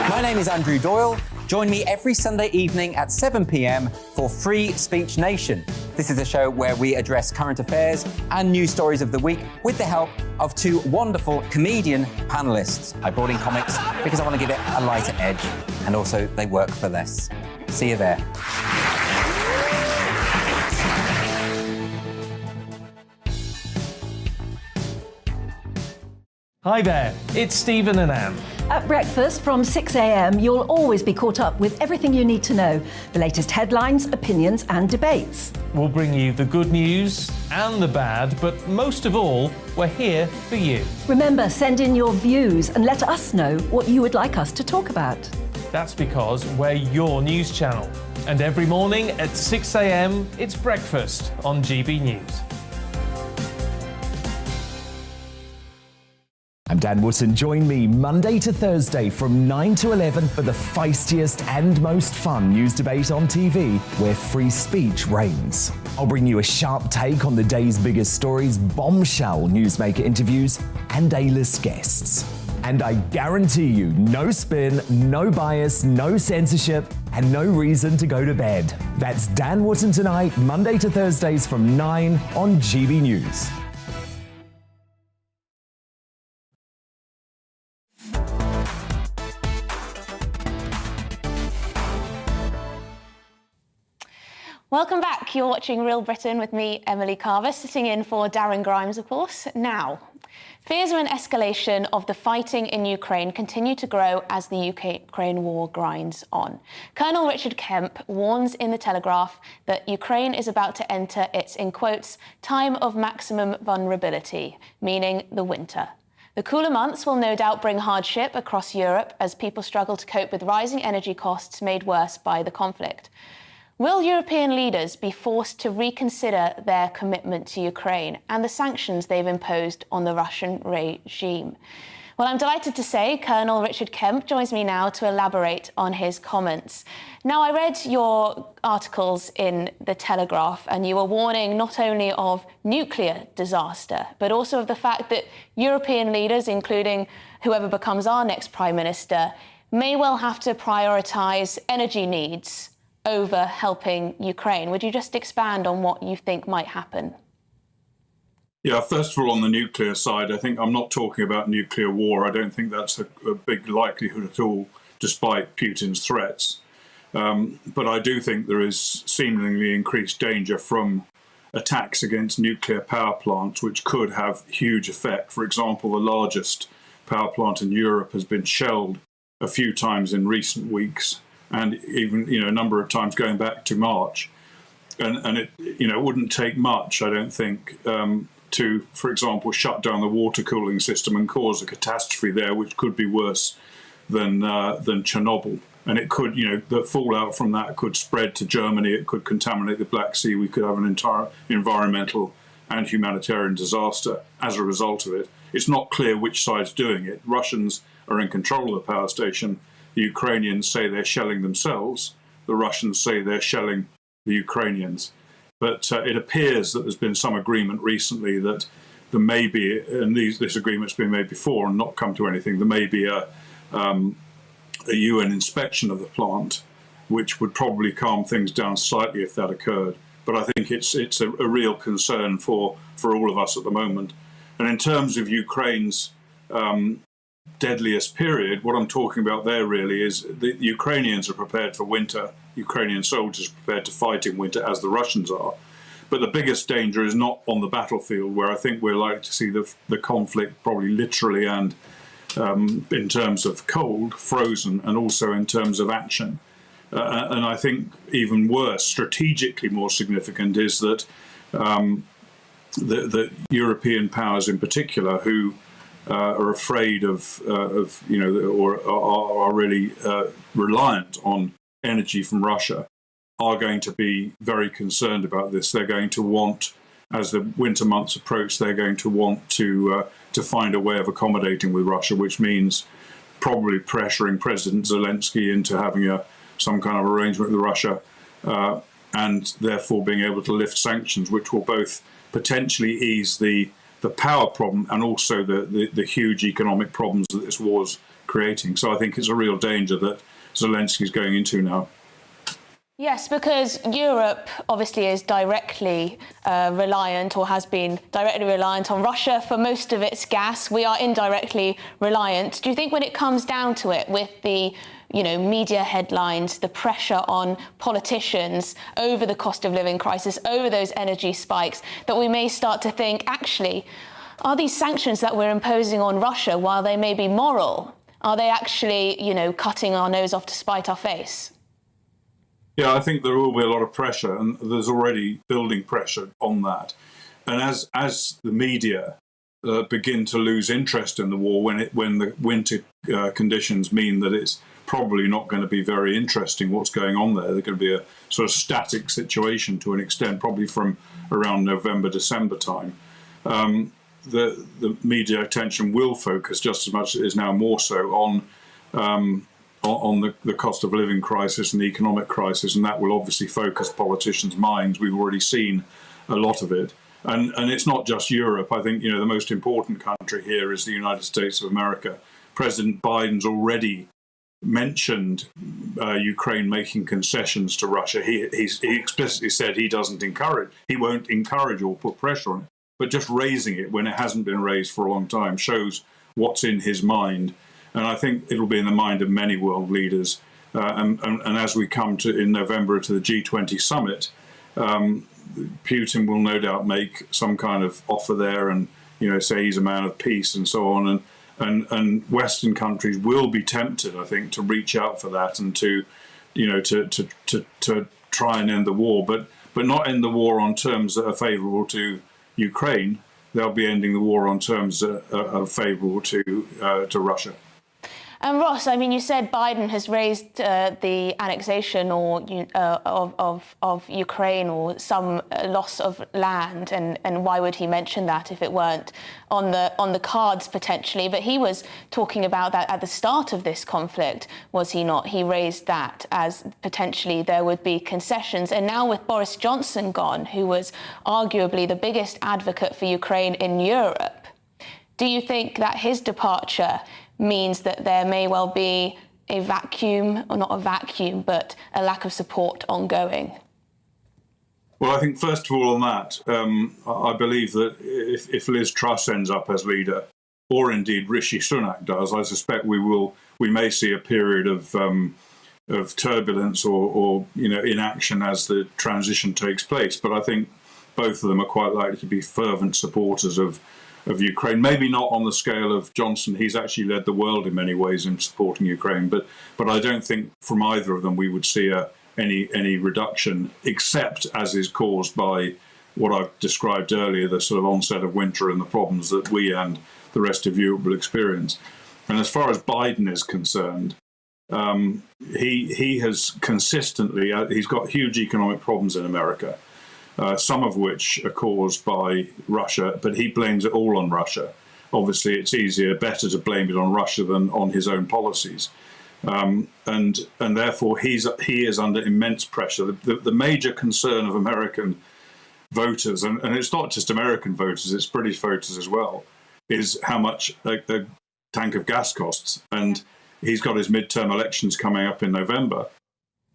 My name is Andrew Doyle. Join me every Sunday evening at 7 p.m. for Free Speech Nation. This is a show where we address current affairs and news stories of the week with the help of 2 wonderful comedian panellists. I brought in comics because I want to give it a lighter edge, and also they work for less. See you there. Hi there, it's Stephen and Anne. At breakfast from 6 a.m, you'll always be caught up with everything you need to know, the latest headlines, opinions and debates. We'll bring you the good news and the bad, but most of all, we're here for you. Remember, send in your views and let us know what you would like us to talk about. That's because we're your news channel. And every morning at 6 a.m, it's breakfast on GB News. I'm Dan Wootton. Join me Monday to Thursday from 9 to 11 for the feistiest and most fun news debate on TV, where free speech reigns. I'll bring you a sharp take on the day's biggest stories, bombshell newsmaker interviews, and A-list guests. And I guarantee you, no spin, no bias, no censorship, and no reason to go to bed. That's Dan Wootton Tonight, Monday to Thursdays from 9 on GB News. Welcome back. You're watching Real Britain with me, Emily Carver, sitting in for Darren Grimes, of course. Now, fears of an escalation of the fighting in Ukraine continue to grow as the Ukraine war grinds on. Colonel Richard Kemp warns in The Telegraph that Ukraine is about to enter its, in quotes, time of maximum vulnerability, meaning the winter. The cooler months will no doubt bring hardship across Europe as people struggle to cope with rising energy costs made worse by the conflict. Will European leaders be forced to reconsider their commitment to Ukraine and the sanctions they've imposed on the Russian regime? Well, I'm delighted to say Colonel Richard Kemp joins me now to elaborate on his comments. Now, I read your articles in The Telegraph, and you were warning not only of nuclear disaster, but also of the fact that European leaders, including whoever becomes our next Prime Minister, may well have to prioritise energy needs over helping Ukraine. Would you just expand on what you think might happen? Yeah, first of all, on the nuclear side, I think I'm not talking about nuclear war. I don't think that's a big likelihood at all, despite Putin's threats. But I do think there is seemingly increased danger from attacks against nuclear power plants, which could have huge effect. For example, the largest power plant in Europe has been shelled a few times in recent weeks. and even a number of times going back to March, and it wouldn't take much, I don't think, to, for example, shut down the water cooling system and cause a catastrophe there, which could be worse than Chernobyl. And it could, the fallout from that could spread to Germany. It could contaminate the Black Sea. We could have an entire environmental and humanitarian disaster as a result of it. It's not clear which side's doing it. Russians are in control of the power station. The Ukrainians say they're shelling themselves. The Russians say they're shelling the Ukrainians. But it appears that there's been some agreement recently that there may be, and this agreement's been made before and not come to anything, there may be a UN inspection of the plant, which would probably calm things down slightly if that occurred. But I think it's a real concern for all of us at the moment. And in terms of Ukraine's deadliest period, what I'm talking about there really is the Ukrainians are prepared for winter. Ukrainian soldiers are prepared to fight in winter, as the Russians are. But the biggest danger is not on the battlefield, where I think we're likely to see the conflict probably literally and in terms of cold, frozen, and also in terms of action. And I think even worse, strategically more significant, is that the European powers in particular, who are afraid of or are really reliant on energy from Russia, are going to be very concerned about this. They're going to want, as the winter months approach, they're going to want to find a way of accommodating with Russia, which means probably pressuring President Zelensky into having some kind of arrangement with Russia, and therefore being able to lift sanctions, which will both potentially ease the power problem and also the huge economic problems that this war's creating. So I think it's a real danger that Zelensky's going into now. Yes, because Europe obviously is directly reliant, or has been directly reliant on Russia for most of its gas. We are indirectly reliant. Do you think when it comes down to it, with the media headlines, the pressure on politicians over the cost of living crisis, over those energy spikes, that we may start to think, actually, are these sanctions that we're imposing on Russia, while they may be moral, are they actually, cutting our nose off to spite our face? Yeah, I think there will be a lot of pressure, and there's already building pressure on that. And as the media begin to lose interest in the war, when the winter conditions mean that it's probably not going to be very interesting what's going on there, there's going to be a sort of static situation to an extent, probably from around November, December time. The media attention will focus just as much as it is now, more so on the cost of living crisis and the economic crisis, and that will obviously focus politicians' minds. We've already seen a lot of it. And it's not just Europe. I think, the most important country here is the United States of America. President Biden's already mentioned Ukraine making concessions to Russia. He explicitly said he won't encourage or put pressure on it. But just raising it when it hasn't been raised for a long time shows what's in his mind. And I think it'll be in the mind of many world leaders. And as we come in November to the G20 summit, Putin will no doubt make some kind of offer there and, say he's a man of peace and so on. And Western countries will be tempted, I think, to reach out for that and to try and end the war, but not end the war on terms that are favourable to Ukraine. They'll be ending the war on terms that are favourable to Russia. And Ross, I mean, you said Biden has raised the annexation of Ukraine, or some loss of land, and why would he mention that if it weren't on the cards potentially? But he was talking about that at the start of this conflict, was he not? He raised that as potentially there would be concessions. And now with Boris Johnson gone, who was arguably the biggest advocate for Ukraine in Europe, do you think that his departure means that there may well be a vacuum, or not a vacuum, but a lack of support ongoing? Well, I think first of all on that, I believe that if Liz Truss ends up as leader, or indeed Rishi Sunak does, I suspect we may see a period of turbulence or inaction as the transition takes place. But I think both of them are quite likely to be fervent supporters of Ukraine. Maybe not on the scale of Johnson. He's actually led the world in many ways in supporting Ukraine. But I don't think from either of them we would see any reduction, except as is caused by what I've described earlier, the sort of onset of winter and the problems that we and the rest of Europe will experience. And as far as Biden is concerned, he has consistently, he's got huge economic problems in America, some of which are caused by Russia, but he blames it all on Russia. Obviously, it's better to blame it on Russia than on his own policies. And therefore, he is under immense pressure. The major concern of American voters, and it's not just American voters, it's British voters as well, is how much a tank of gas costs. And he's got his midterm elections coming up in November.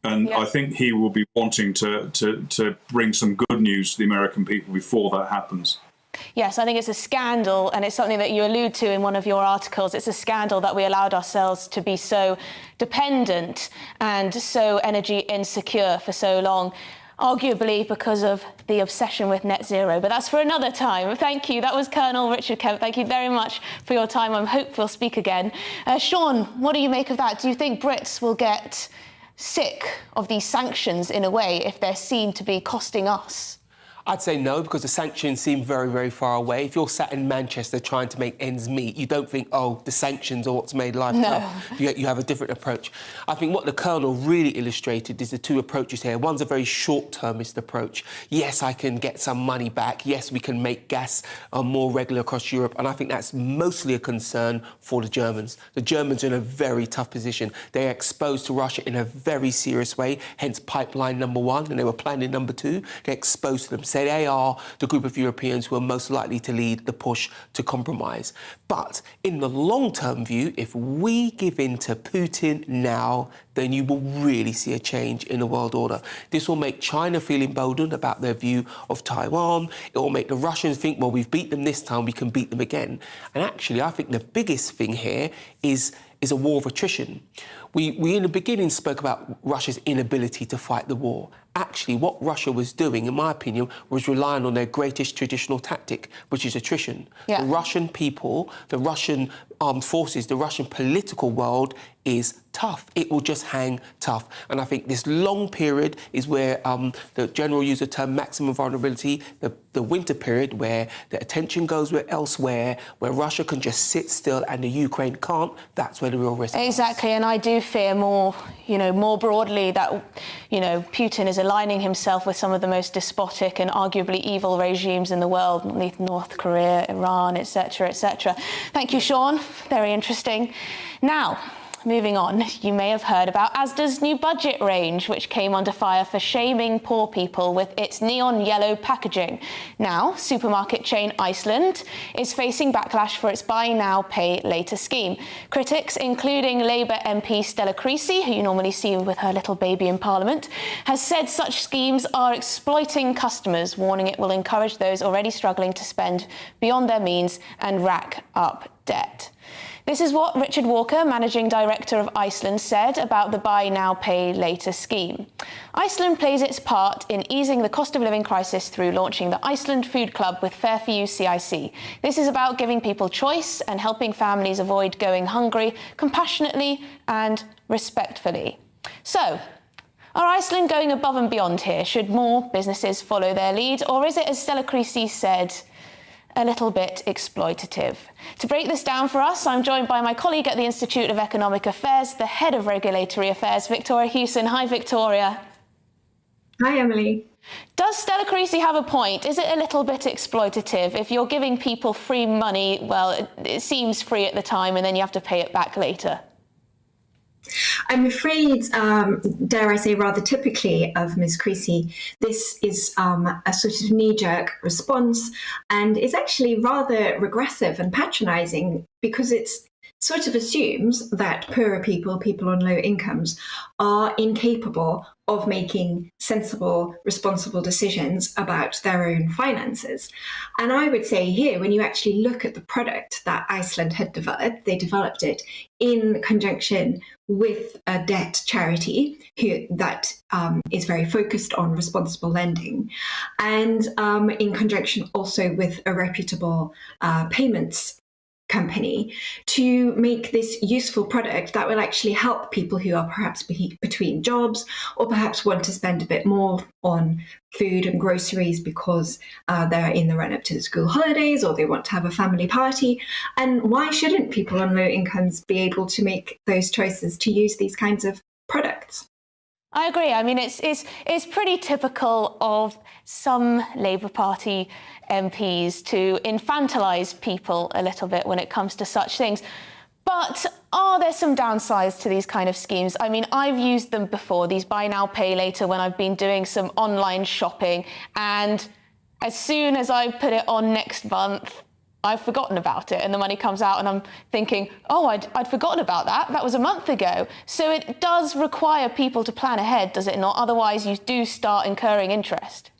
And I think he will be wanting to bring some good news to the American people before that happens. Yes, I think it's a scandal, and it's something that you allude to in one of your articles. It's a scandal that we allowed ourselves to be so dependent and so energy insecure for so long, arguably because of the obsession with net zero. But that's for another time. Thank you. That was Colonel Richard Kemp. Thank you very much for your time. I hope we'll speak again. Sean, what do you make of that? Do you think Brits will get sick of these sanctions in a way if they're seen to be costing us? I'd say no, because the sanctions seem very, very far away. If you're sat in Manchester trying to make ends meet, you don't think, oh, the sanctions are what's made life tough. You have a different approach. I think what the Colonel really illustrated is the two approaches here. One's a very short-termist approach. Yes, I can get some money back. Yes, we can make gas more regular across Europe. And I think that's mostly a concern for the Germans. The Germans are in a very tough position. They are exposed to Russia in a very serious way, hence pipeline number one, and they were planning number two. They're exposed to them. They are the group of Europeans who are most likely to lead the push to compromise. But in the long-term view, if we give in to Putin now, then you will really see a change in the world order. This will make China feel emboldened about their view of Taiwan. It will make the Russians think, well, we've beat them this time, we can beat them again. And actually, I think the biggest thing here is a war of attrition. We in the beginning spoke about Russia's inability to fight the war. Actually, what Russia was doing, in my opinion, was relying on their greatest traditional tactic, which is attrition. The Russian people, the Russian armed forces, the Russian political world is tough. It will just hang tough. And I think this long period is where the general used the term maximum vulnerability, the winter period where the attention goes elsewhere, where Russia can just sit still and the Ukraine can't. That's where the real risk is. Exactly, and I do fear more broadly that, Putin is aligning himself with some of the most despotic and arguably evil regimes in the world, North Korea, Iran, etc., etc. Thank you, Sean. Very interesting. Now, moving on, you may have heard about Asda's new budget range, which came under fire for shaming poor people with its neon yellow packaging. Now, supermarket chain Iceland is facing backlash for its buy now, pay later scheme. Critics, including Labour MP Stella Creasy, who you normally see with her little baby in Parliament, has said such schemes are exploiting customers, warning it will encourage those already struggling to spend beyond their means and rack up debt. This is what Richard Walker, Managing Director of Iceland, said about the Buy Now, Pay Later scheme. Iceland plays its part in easing the cost of living crisis through launching the Iceland Food Club with Fair For You CIC. This is about giving people choice and helping families avoid going hungry compassionately and respectfully. So, are Iceland going above and beyond here? Should more businesses follow their lead? Or is it, as Stella Creasy said, a little bit exploitative? To break this down for us, I'm joined by my colleague at the Institute of Economic Affairs, the Head of Regulatory Affairs, Victoria Hewson. Hi, Victoria. Hi, Emily. Does Stella Creasy have a point? Is it a little bit exploitative? If you're giving people free money, well, it seems free at the time and then you have to pay it back later. I'm afraid, dare I say, rather typically of Ms. Creasy, this is a sort of knee-jerk response, and it's actually rather regressive and patronising because it's sort of assumes that poorer people, people on low incomes, are incapable of making sensible, responsible decisions about their own finances. And I would say here, when you actually look at the product that Iceland had developed, they developed it in conjunction with a debt charity that is very focused on responsible lending, and in conjunction also with a reputable payments company, to make this useful product that will actually help people who are perhaps between jobs, or perhaps want to spend a bit more on food and groceries because they're in the run-up to the school holidays, or they want to have a family party. And why shouldn't people on low incomes be able to make those choices to use these kinds of products? I agree. I mean, it's pretty typical of some Labour Party MPs to infantilise people a little bit when it comes to such things. But are there some downsides to these kind of schemes? I mean, I've used them before, these buy now, pay later, when I've been doing some online shopping. And as soon as I put it on next month, I've forgotten about it, and the money comes out and I'm thinking, oh, I'd forgotten about that. That was a month ago. So it does require people to plan ahead, does it not? Otherwise, you do start incurring interest.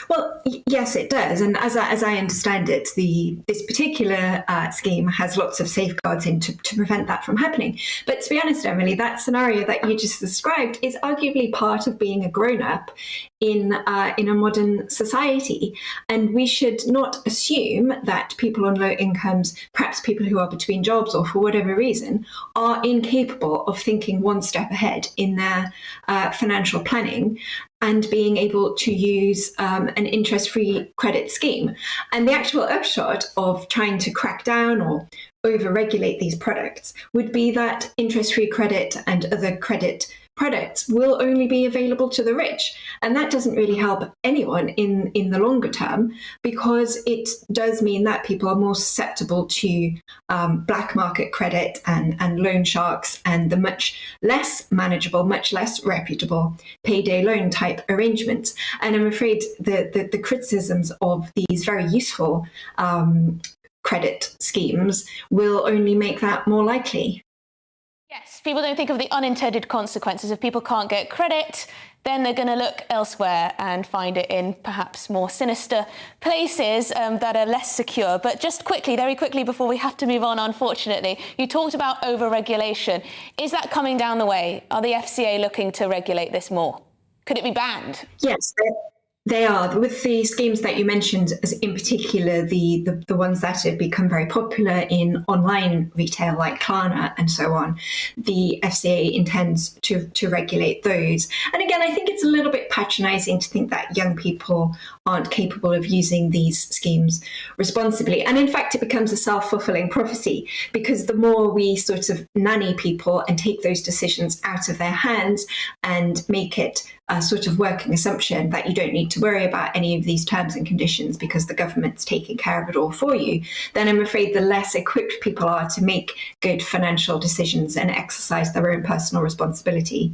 Well, yes, it does. And as I understand it, this particular scheme has lots of safeguards in to prevent that from happening. But to be honest, Emily, that scenario that you just described is arguably part of being a grown-up in a modern society. And we should not assume that people on low incomes, perhaps people who are between jobs or for whatever reason, are incapable of thinking one step ahead in their financial planning and being able to use an interest-free credit scheme. And the actual upshot of trying to crack down or over-regulate these products would be that interest-free credit and other credit products will only be available to the rich. And that doesn't really help anyone in the longer term, because it does mean that people are more susceptible to black market credit and loan sharks and the much less manageable, much less reputable payday loan type arrangements. And I'm afraid the criticisms of these very useful credit schemes will only make that more likely. Yes, people don't think of the unintended consequences. If people can't get credit, then they're going to look elsewhere and find it in perhaps more sinister places that are less secure. But just quickly, very quickly, before we have to move on, unfortunately, you talked about over-regulation. Is that coming down the way? Are the FCA looking to regulate this more? Could it be banned? Yes, they are. With the schemes that you mentioned, in particular, the ones that have become very popular in online retail like Klarna and so on, the FCA intends to regulate those. And again, I think it's a little bit patronising to think that young people aren't capable of using these schemes responsibly. And in fact, it becomes a self-fulfilling prophecy, because the more we sort of nanny people and take those decisions out of their hands and make it a sort of working assumption that you don't need to worry about any of these terms and conditions because the government's taking care of it all for you, then I'm afraid the less equipped people are to make good financial decisions and exercise their own personal responsibility.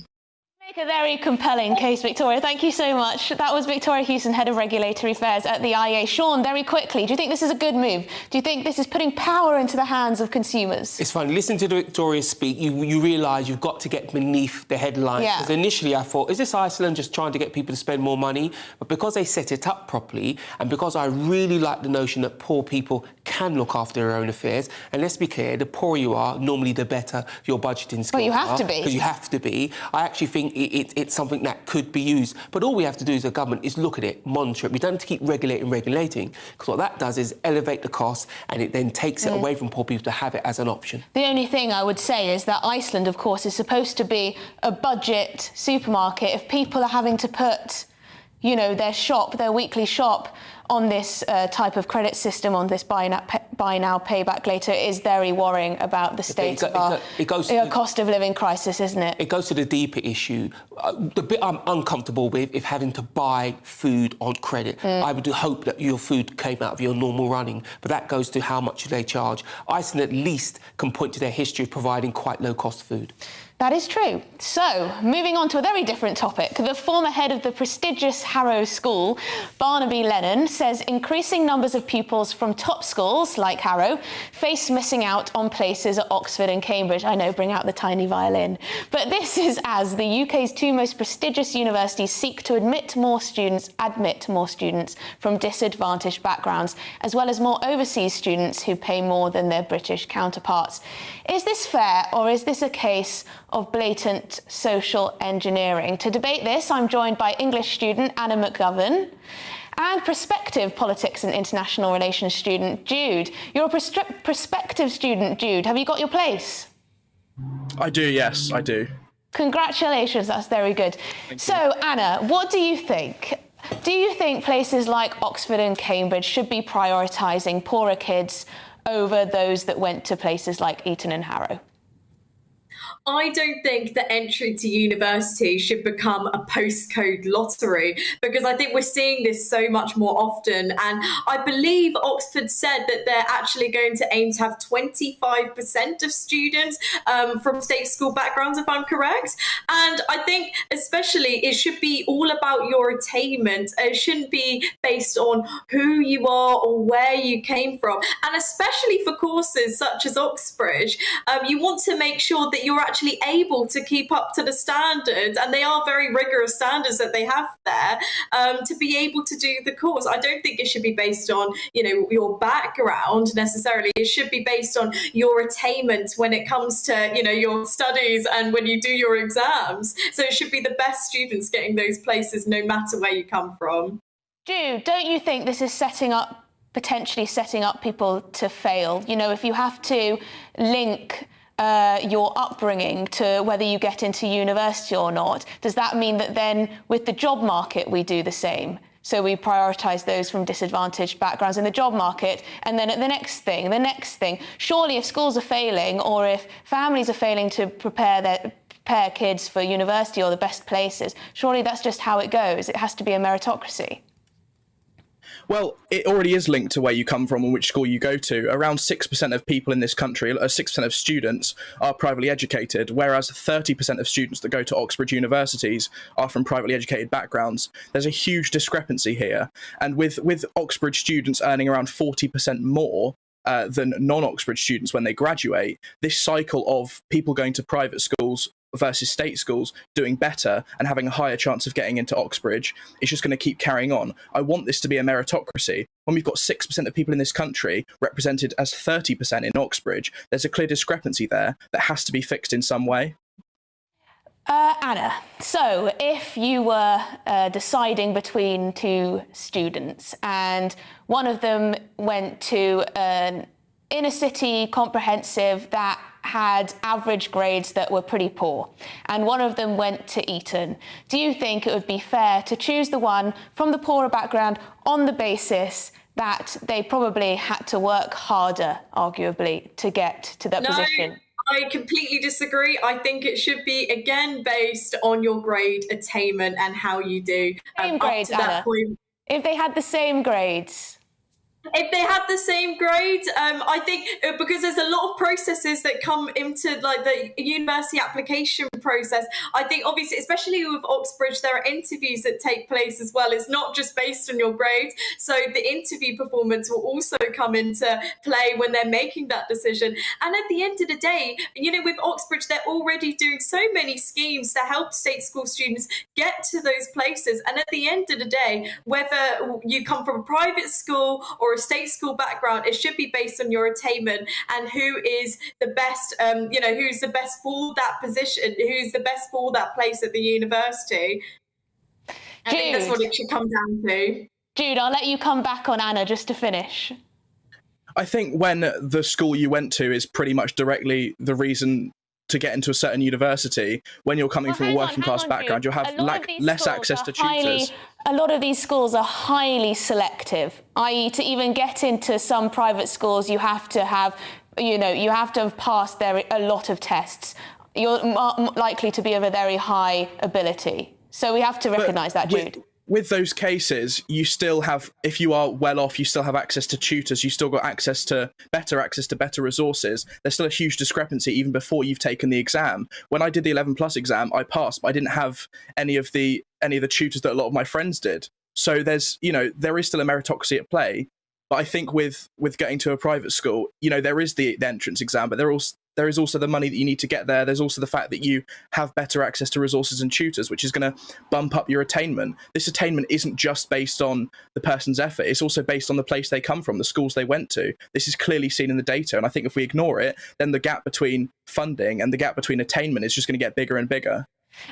Make a very compelling case, Victoria. Thank you so much. That was Victoria Hewson, Head of Regulatory Affairs at the IEA. Sean, very quickly, do you think this is a good move? Do you think this is putting power into the hands of consumers? It's funny, listen to Victoria speak, you realise you've got to get beneath the headlines. Yeah. Because initially I thought, is this Iceland just trying to get people to spend more money? But because they set it up properly, and because I really like the notion that poor people can look after their own affairs, and let's be clear, the poorer you are, normally the better your budgeting skills are. Well, you have to be. Because you have to be. I actually think it's something that could be used. But all we have to do as a government is look at it, monitor it. We don't have to keep regulating, because what that does is elevate the cost, and it then takes it away from poor people to have it as an option. The only thing I would say is that Iceland, of course, is supposed to be a budget supermarket. If people are having to put, you know, their weekly shop on this type of credit system, on this buy now, pay back later, it is very worrying about the state of our cost of living crisis, isn't it? It goes to the deeper issue. The bit I'm uncomfortable with is having to buy food on credit. I would hope that your food came out of your normal running, but that goes to how much they charge. Iceland at least can point to their history of providing quite low-cost food. That is true. So, moving on to a very different topic. The former head of the prestigious Harrow School, Barnaby Lennon, says increasing numbers of pupils from top schools like Harrow face missing out on places at Oxford and Cambridge. I know, bring out the tiny violin. But this is as the UK's two most prestigious universities seek to admit more students from disadvantaged backgrounds, as well as more overseas students who pay more than their British counterparts. Is this fair, or is this a case of blatant social engineering? To debate this, I'm joined by English student Anna McGovern and prospective politics and international relations student Jude. You're a prospective student, Jude. Have you got your place? I do, yes, I do. Congratulations, that's very good. So, Anna, what do you think? Do you think places like Oxford and Cambridge should be prioritising poorer kids over those that went to places like Eton and Harrow? I don't think that entry to university should become a postcode lottery, because I think we're seeing this so much more often. And I believe Oxford said that they're actually going to aim to have 25% of students from state school backgrounds, if I'm correct. And I think especially it should be all about your attainment. It shouldn't be based on who you are or where you came from. And especially for courses such as Oxbridge, you want to make sure that you're actually able to keep up to the standards, and they are very rigorous standards that they have there, to be able to do the course. I don't think it should be based on, your background necessarily. It should be based on your attainment when it comes to, your studies and when you do your exams. So it should be the best students getting those places no matter where you come from. Jude, don't you think this is potentially setting up people to fail? If you have to link your upbringing to whether you get into university or not, does that mean that then with the job market we do the same? So we prioritise those from disadvantaged backgrounds in the job market, and then at the next thing. Surely if schools are failing, or if families are failing to prepare kids for university or the best places, surely that's just how it goes. It has to be a meritocracy. Well, it already is linked to where you come from and which school you go to. Around 6% of people in this country, 6% of students, are privately educated, whereas 30% of students that go to Oxford universities are from privately educated backgrounds. There's a huge discrepancy here. And with Oxford students earning around 40% more than non-Oxford students when they graduate, this cycle of people going to private schools versus state schools doing better and having a higher chance of getting into Oxbridge is just going to keep carrying on. I want this to be a meritocracy. When we've got 6% of people in this country represented as 30% in Oxbridge, there's a clear discrepancy there that has to be fixed in some way. Anna, so if you were deciding between two students and one of them went to an inner city comprehensive that had average grades that were pretty poor, and one of them went to Eton, do you think it would be fair to choose the one from the poorer background on the basis that they probably had to work harder, arguably, to get to that position? I completely disagree. I think it should be, again, based on your grade attainment and how you do. Same grades, Anna. If they had the same grades. If they had the same grades, I think because there's a lot of processes that come into like the university application process. I think obviously, especially with Oxbridge, there are interviews that take place as well. It's not just based on your grades. So the interview performance will also come into play when they're making that decision. And at the end of the day, with Oxbridge, they're already doing so many schemes to help state school students get to those places. And at the end of the day, whether you come from a private school or a state school background, it should be based on your attainment and who is the best, who's the best for that position, who's the best for that place at the university. I think that's what it should come down to. Jude, I'll let you come back on Anna just to finish. I think when the school you went to is pretty much directly the reason to get into a certain university, when you're coming from a working class background, you'll have less access to tutors. A lot of these schools are highly selective, i.e. to even get into some private schools, you have to have, you have to have passed a lot of tests. You're likely to be of a very high ability. So we have to recognise that, Jude. With those cases, you still have, if you are well off, you still have access to tutors, you still got access to better resources. There's still a huge discrepancy even before you've taken the exam. When I did the 11+ exam, I passed, but I didn't have any of the tutors that a lot of my friends did. So there's, there is still a meritocracy at play. But I think with getting to a private school, there is the entrance exam, but there is also the money that you need to get there. There's also the fact that you have better access to resources and tutors, which is going to bump up your attainment. This attainment isn't just based on the person's effort. It's also based on the place they come from, the schools they went to. This is clearly seen in the data. And I think if we ignore it, then the gap between funding and the gap between attainment is just going to get bigger and bigger.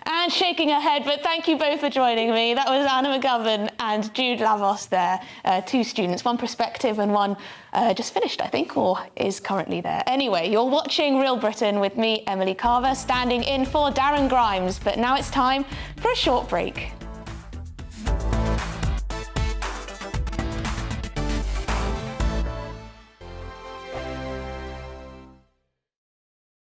And shaking her head, but thank you both for joining me. That was Anna McGovern and Jude Lavos there, two students, one prospective and one just finished, I think, or is currently there. Anyway, you're watching Real Britain with me, Emily Carver, standing in for Darren Grimes. But now it's time for a short break.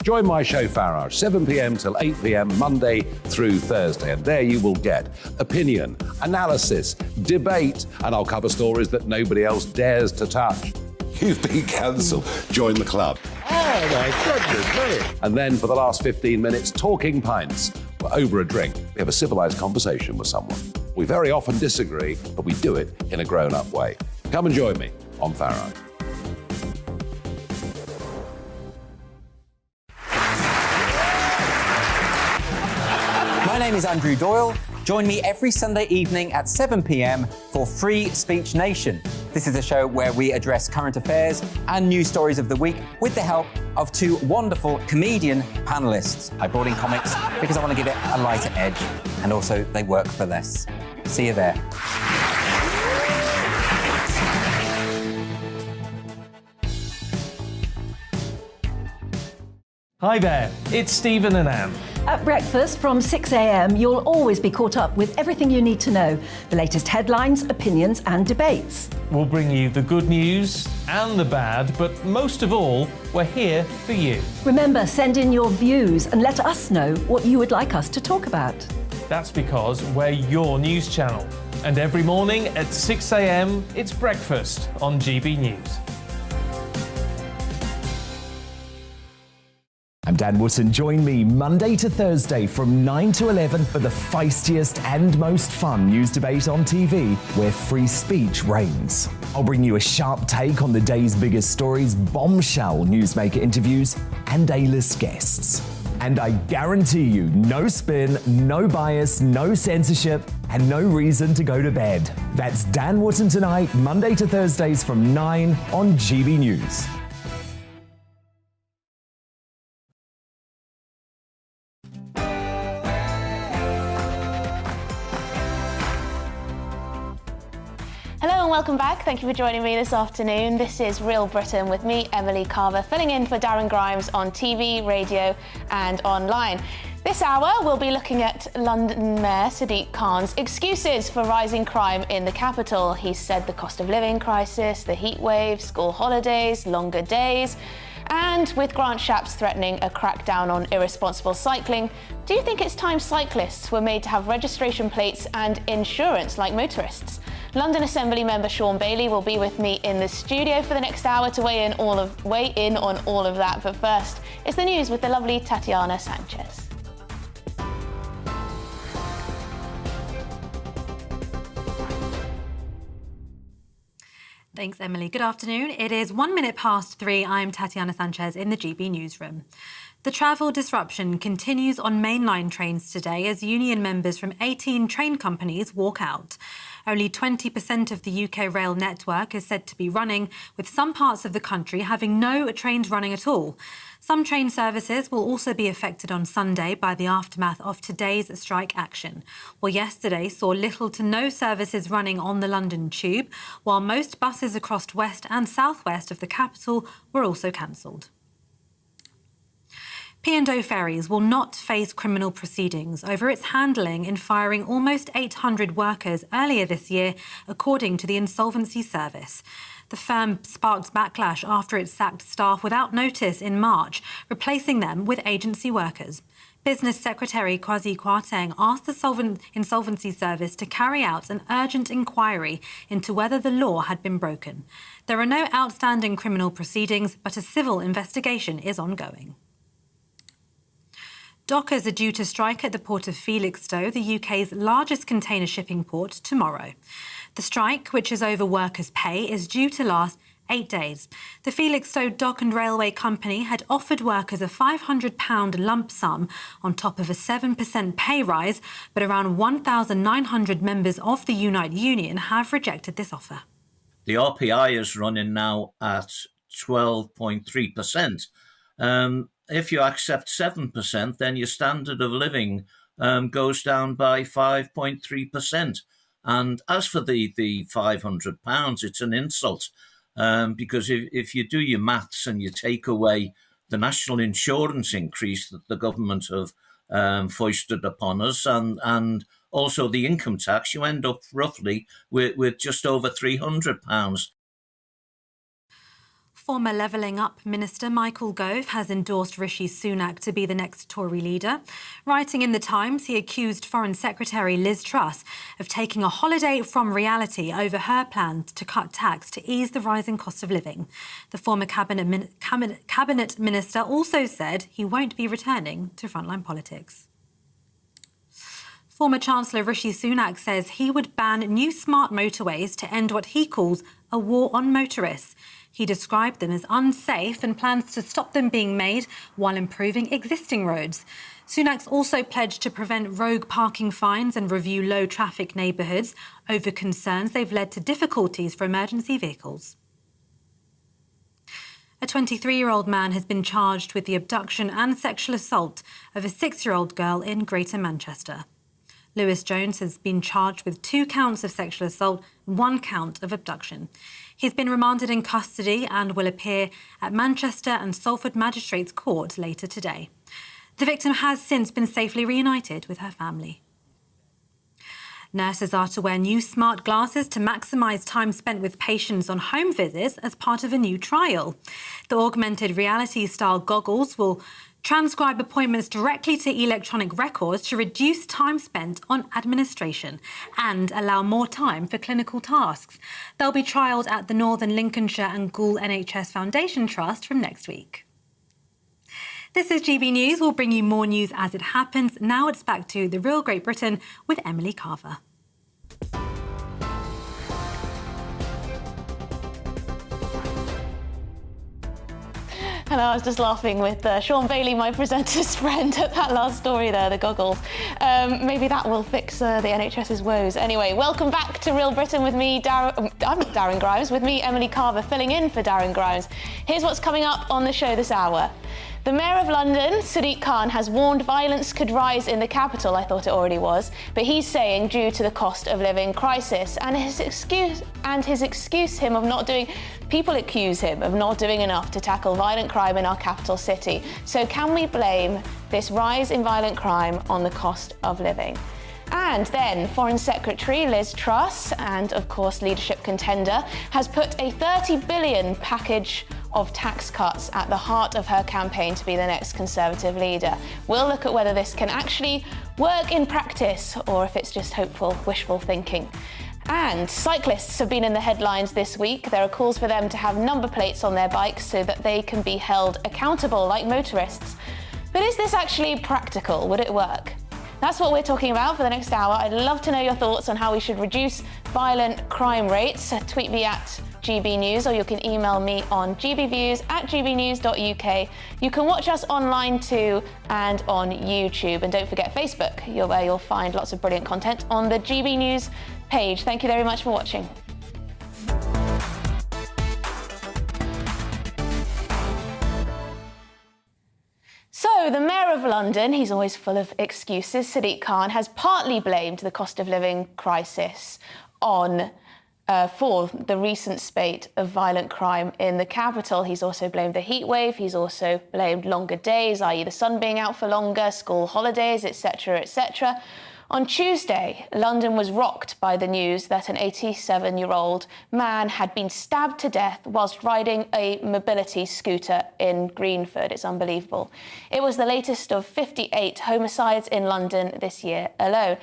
Join my show Farage, 7 p.m. till 8 p.m. Monday through Thursday. And there you will get opinion, analysis, debate, and I'll cover stories that nobody else dares to touch. You've been cancelled. Join the club. Oh my goodness me. And then for the last 15 minutes, talking pints. We're over a drink. We have a civilised conversation with someone. We very often disagree, but we do it in a grown-up way. Come and join me on Farage. My name is Andrew Doyle. Join me every Sunday evening at 7 p.m. for Free Speech Nation. This is a show where we address current affairs and news stories of the week with the help of two wonderful comedian panellists. I brought in comics because I want to give it a lighter edge, and also they work for less. See you there. Hi there, it's Stephen and Anne. At breakfast from 6 a.m, you'll always be caught up with everything you need to know, the latest headlines, opinions and debates. We'll bring you the good news and the bad, but most of all, we're here for you. Remember, send in your views and let us know what you would like us to talk about. That's because we're your news channel. And every morning at 6 a.m, it's breakfast on GBNews. I'm Dan Wootton. Join me Monday to Thursday from 9 to 11 for the feistiest and most fun news debate on TV, where free speech reigns. I'll bring you a sharp take on the day's biggest stories, bombshell newsmaker interviews, and A-list guests. And I guarantee you, no spin, no bias, no censorship, and no reason to go to bed. That's Dan Wootton tonight, Monday to Thursdays from 9 on GB News. Hello and welcome back. Thank you for joining me this afternoon. This is Real Britain with me, Emily Carver, filling in for Darren Grimes on TV, radio and online. This hour, we'll be looking at London Mayor Sadiq Khan's excuses for rising crime in the capital. He said the cost of living crisis, the heat wave, school holidays, longer days. And with Grant Shapps threatening a crackdown on irresponsible cycling, do you think it's time cyclists were made to have registration plates and insurance like motorists? London Assembly member Sean Bailey will be with me in the studio for the next hour to weigh in on all of that. But first, it's the news with the lovely Tatiana Sanchez. Thanks, Emily. Good afternoon. It is 1 minute past 3. I'm Tatiana Sanchez in the GB newsroom. The travel disruption continues on mainline trains today as union members from 18 train companies walk out. Only 20% of the UK rail network is said to be running, with some parts of the country having no trains running at all. Some train services will also be affected on Sunday by the aftermath of today's strike action. Well, yesterday saw little to no services running on the London Tube, while most buses across west and southwest of the capital were also cancelled. P&O Ferries will not face criminal proceedings over its handling in firing almost 800 workers earlier this year, according to the Insolvency Service. The firm sparked backlash after it sacked staff without notice in March, replacing them with agency workers. Business Secretary Kwasi Kwarteng asked the Insolvency Service to carry out an urgent inquiry into whether the law had been broken. There are no outstanding criminal proceedings, but a civil investigation is ongoing. Dockers are due to strike at the port of Felixstowe, the UK's largest container shipping port, tomorrow. The strike, which is over workers' pay, is due to last 8 days. The Felixstowe Dock and Railway Company had offered workers a £500 lump sum on top of a 7% pay rise, but around 1,900 members of the Unite Union have rejected this offer. The RPI is running now at 12.3%. If you accept 7%, then your standard of living goes down by 5.3%. And as for the £500, it's an insult, because if you do your maths and you take away the national insurance increase that the government have foisted upon us and also the income tax, you end up roughly with just over £300. Former Levelling Up Minister Michael Gove has endorsed Rishi Sunak to be the next Tory leader. Writing in The Times, he accused Foreign Secretary Liz Truss of taking a holiday from reality over her plans to cut tax to ease the rising cost of living. The former cabinet minister also said he won't be returning to frontline politics. Former Chancellor Rishi Sunak says he would ban new smart motorways to end what he calls a war on motorists. He described them as unsafe and plans to stop them being made while improving existing roads. Sunak's also pledged to prevent rogue parking fines and review low-traffic neighbourhoods over concerns they've led to difficulties for emergency vehicles. A 23-year-old man has been charged with the abduction and sexual assault of a 6-year-old girl in Greater Manchester. Lewis Jones has been charged with 2 counts of sexual assault and 1 count of abduction. He's been remanded in custody and will appear at Manchester and Salford Magistrates Court later today. The victim has since been safely reunited with her family. Nurses are to wear new smart glasses to maximise time spent with patients on home visits as part of a new trial. The augmented reality-style goggles will transcribe appointments directly to electronic records to reduce time spent on administration and allow more time for clinical tasks. They'll be trialled at the Northern Lincolnshire and Goole NHS Foundation Trust from next week. This is GB News. We'll bring you more news as it happens. Now it's back to The Real Great Britain with Emily Carver. Hello, I was just laughing with Sean Bailey, my presenter's friend, at that last story there, the goggles. Maybe that will fix the NHS's woes. Anyway, welcome back to Real Britain with me, I'm Darren Grimes, with me, Emily Carver, filling in for Darren Grimes. Here's what's coming up on the show this hour. The Mayor of London, Sadiq Khan, has warned violence could rise in the capital. I thought it already was, but he's saying due to the cost of living crisis. People accuse him of not doing enough to tackle violent crime in our capital city. So can we blame this rise in violent crime on the cost of living? And then Foreign Secretary Liz Truss, and of course leadership contender, has put a £30 billion package of tax cuts at the heart of her campaign to be the next Conservative leader. We'll look at whether this can actually work in practice or if it's just hopeful, wishful thinking. And cyclists have been in the headlines this week. There are calls for them to have number plates on their bikes so that they can be held accountable like motorists. But is this actually practical? Would it work? That's what we're talking about for the next hour. I'd love to know your thoughts on how we should reduce violent crime rates. Tweet me at GB News, or you can email me on gbviews@gbnews.uk. You can watch us online too and on YouTube. And don't forget Facebook, where you'll find lots of brilliant content on the GB News page. Thank you very much for watching. So, the Mayor of London, he's always full of excuses, Sadiq Khan, has partly blamed the cost of living crisis for the recent spate of violent crime in the capital. He's also blamed the heat wave. He's also blamed longer days, i.e. the sun being out for longer, school holidays, etc., etc. On Tuesday, London was rocked by the news that an 87-year-old man had been stabbed to death whilst riding a mobility scooter in Greenford. It's unbelievable. It was the latest of 58 homicides in London this year alone.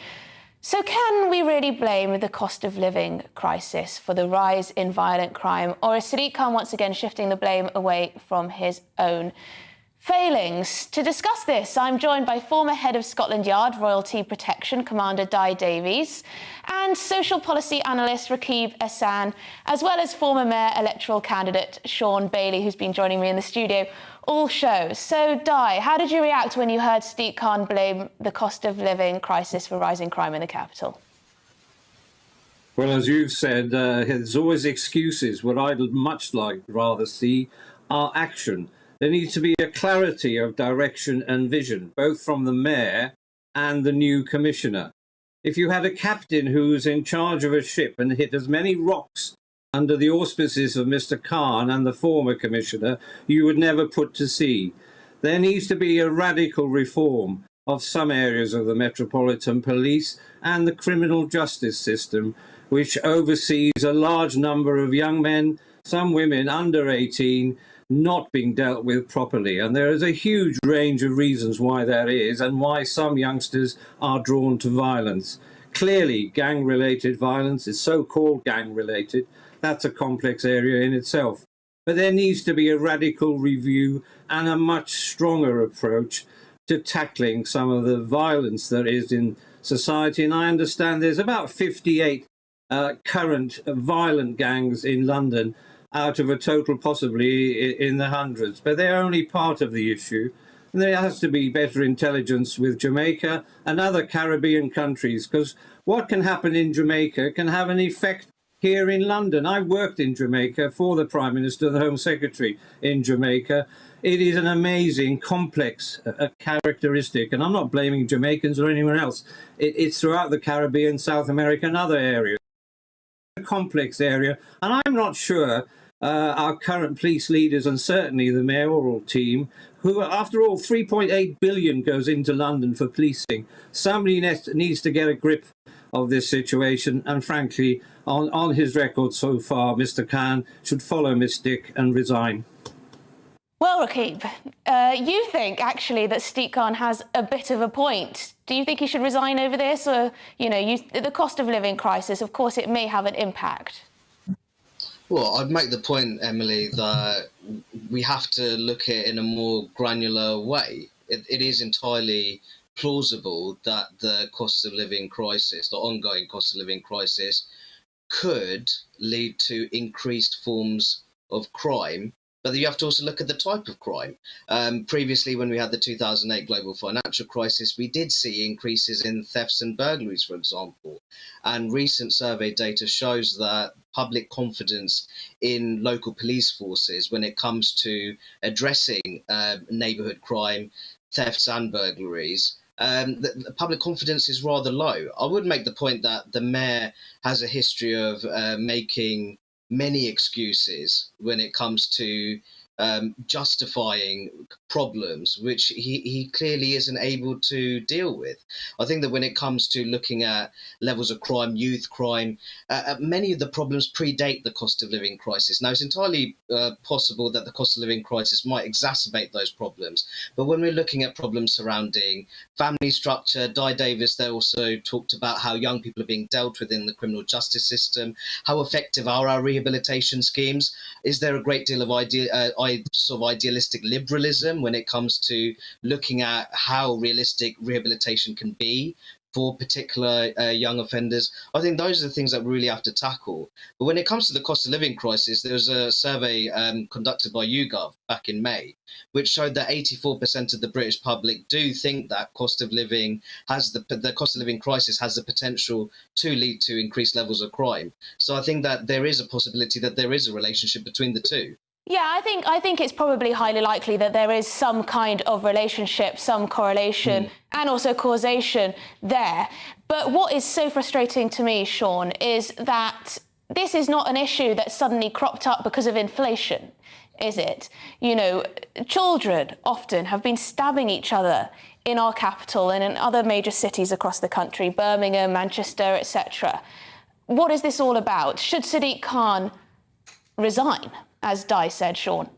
So can we really blame the cost of living crisis for the rise in violent crime, or is Sadiq Khan once again shifting the blame away from his own failings. To discuss this, I'm joined by former head of Scotland Yard Royalty Protection Commander Di Davies and social policy analyst Rakib Ehsan, as well as former mayor electoral candidate Sean Bailey, who's been joining me in the studio all show. So, Di, how did you react when you heard Sadiq Khan blame the cost of living crisis for rising crime in the capital? Well, as you've said, there's always excuses. What I'd much rather see are action. There needs to be a clarity of direction and vision, both from the mayor and the new commissioner. If you had a captain who's in charge of a ship and hit as many rocks under the auspices of Mr. Khan and the former commissioner, you would never put to sea. There needs to be a radical reform of some areas of the Metropolitan Police and the criminal justice system, which oversees a large number of young men, some women under 18, not being dealt with properly. And there is a huge range of reasons why that is and why some youngsters are drawn to violence. Clearly, gang-related violence is so-called gang-related. That's a complex area in itself. But there needs to be a radical review and a much stronger approach to tackling some of the violence that is in society. And I understand there's about 58 current violent gangs in London, out of a total possibly in the hundreds. But they're only part of the issue. And there has to be better intelligence with Jamaica and other Caribbean countries, because what can happen in Jamaica can have an effect here in London. I've worked in Jamaica for the Prime Minister and the Home Secretary in Jamaica. It is an amazing, complex characteristic, and I'm not blaming Jamaicans or anyone else. It's throughout the Caribbean, South America and other areas. A complex area, and I'm not sure our current police leaders and certainly the mayoral team, who, after all, 3.8 billion goes into London for policing. Somebody needs to get a grip of this situation, and frankly, on his record so far, Mr. Khan should follow Miss Dick and resign. Well, Rakib, you think actually that Sadiq Khan has a bit of a point. Do you think he should resign over this? Or, the cost of living crisis, of course, it may have an impact. Well, I'd make the point, Emily, that we have to look at it in a more granular way. It is entirely plausible that the cost of living crisis, the ongoing cost of living crisis, could lead to increased forms of crime. But you have to also look at the type of crime. Previously, when we had the 2008 global financial crisis, we did see increases in thefts and burglaries, for example. And recent survey data shows that public confidence in local police forces when it comes to addressing neighbourhood crime, thefts and burglaries, the public confidence is rather low. I would make the point that the mayor has a history of making many excuses when it comes to justifying problems which he clearly isn't able to deal with. I think that when it comes to looking at levels of crime, youth crime, many of the problems predate the cost of living crisis. Now, it's entirely possible that the cost of living crisis might exacerbate those problems. But when we're looking at problems surrounding family structure, Di Davies there also talked about how young people are being dealt with in the criminal justice system. How effective are our rehabilitation schemes? Is there a great deal of idealistic liberalism when it comes to looking at how realistic rehabilitation can be for particular young offenders? I think those are the things that we really have to tackle. But when it comes to the cost of living crisis, there was a survey conducted by YouGov back in May, which showed that 84% of the British public do think that cost of living the cost of living crisis has the potential to lead to increased levels of crime. So I think that there is a possibility that there is a relationship between the two. Yeah, I think it's probably highly likely that there is some kind of relationship, some correlation and also causation there. But what is so frustrating to me, Sean, is that this is not an issue that suddenly cropped up because of inflation, is it? Children often have been stabbing each other in our capital and in other major cities across the country, Birmingham, Manchester, etc. What is this all about? Should Sadiq Khan resign, as Di said, Sean?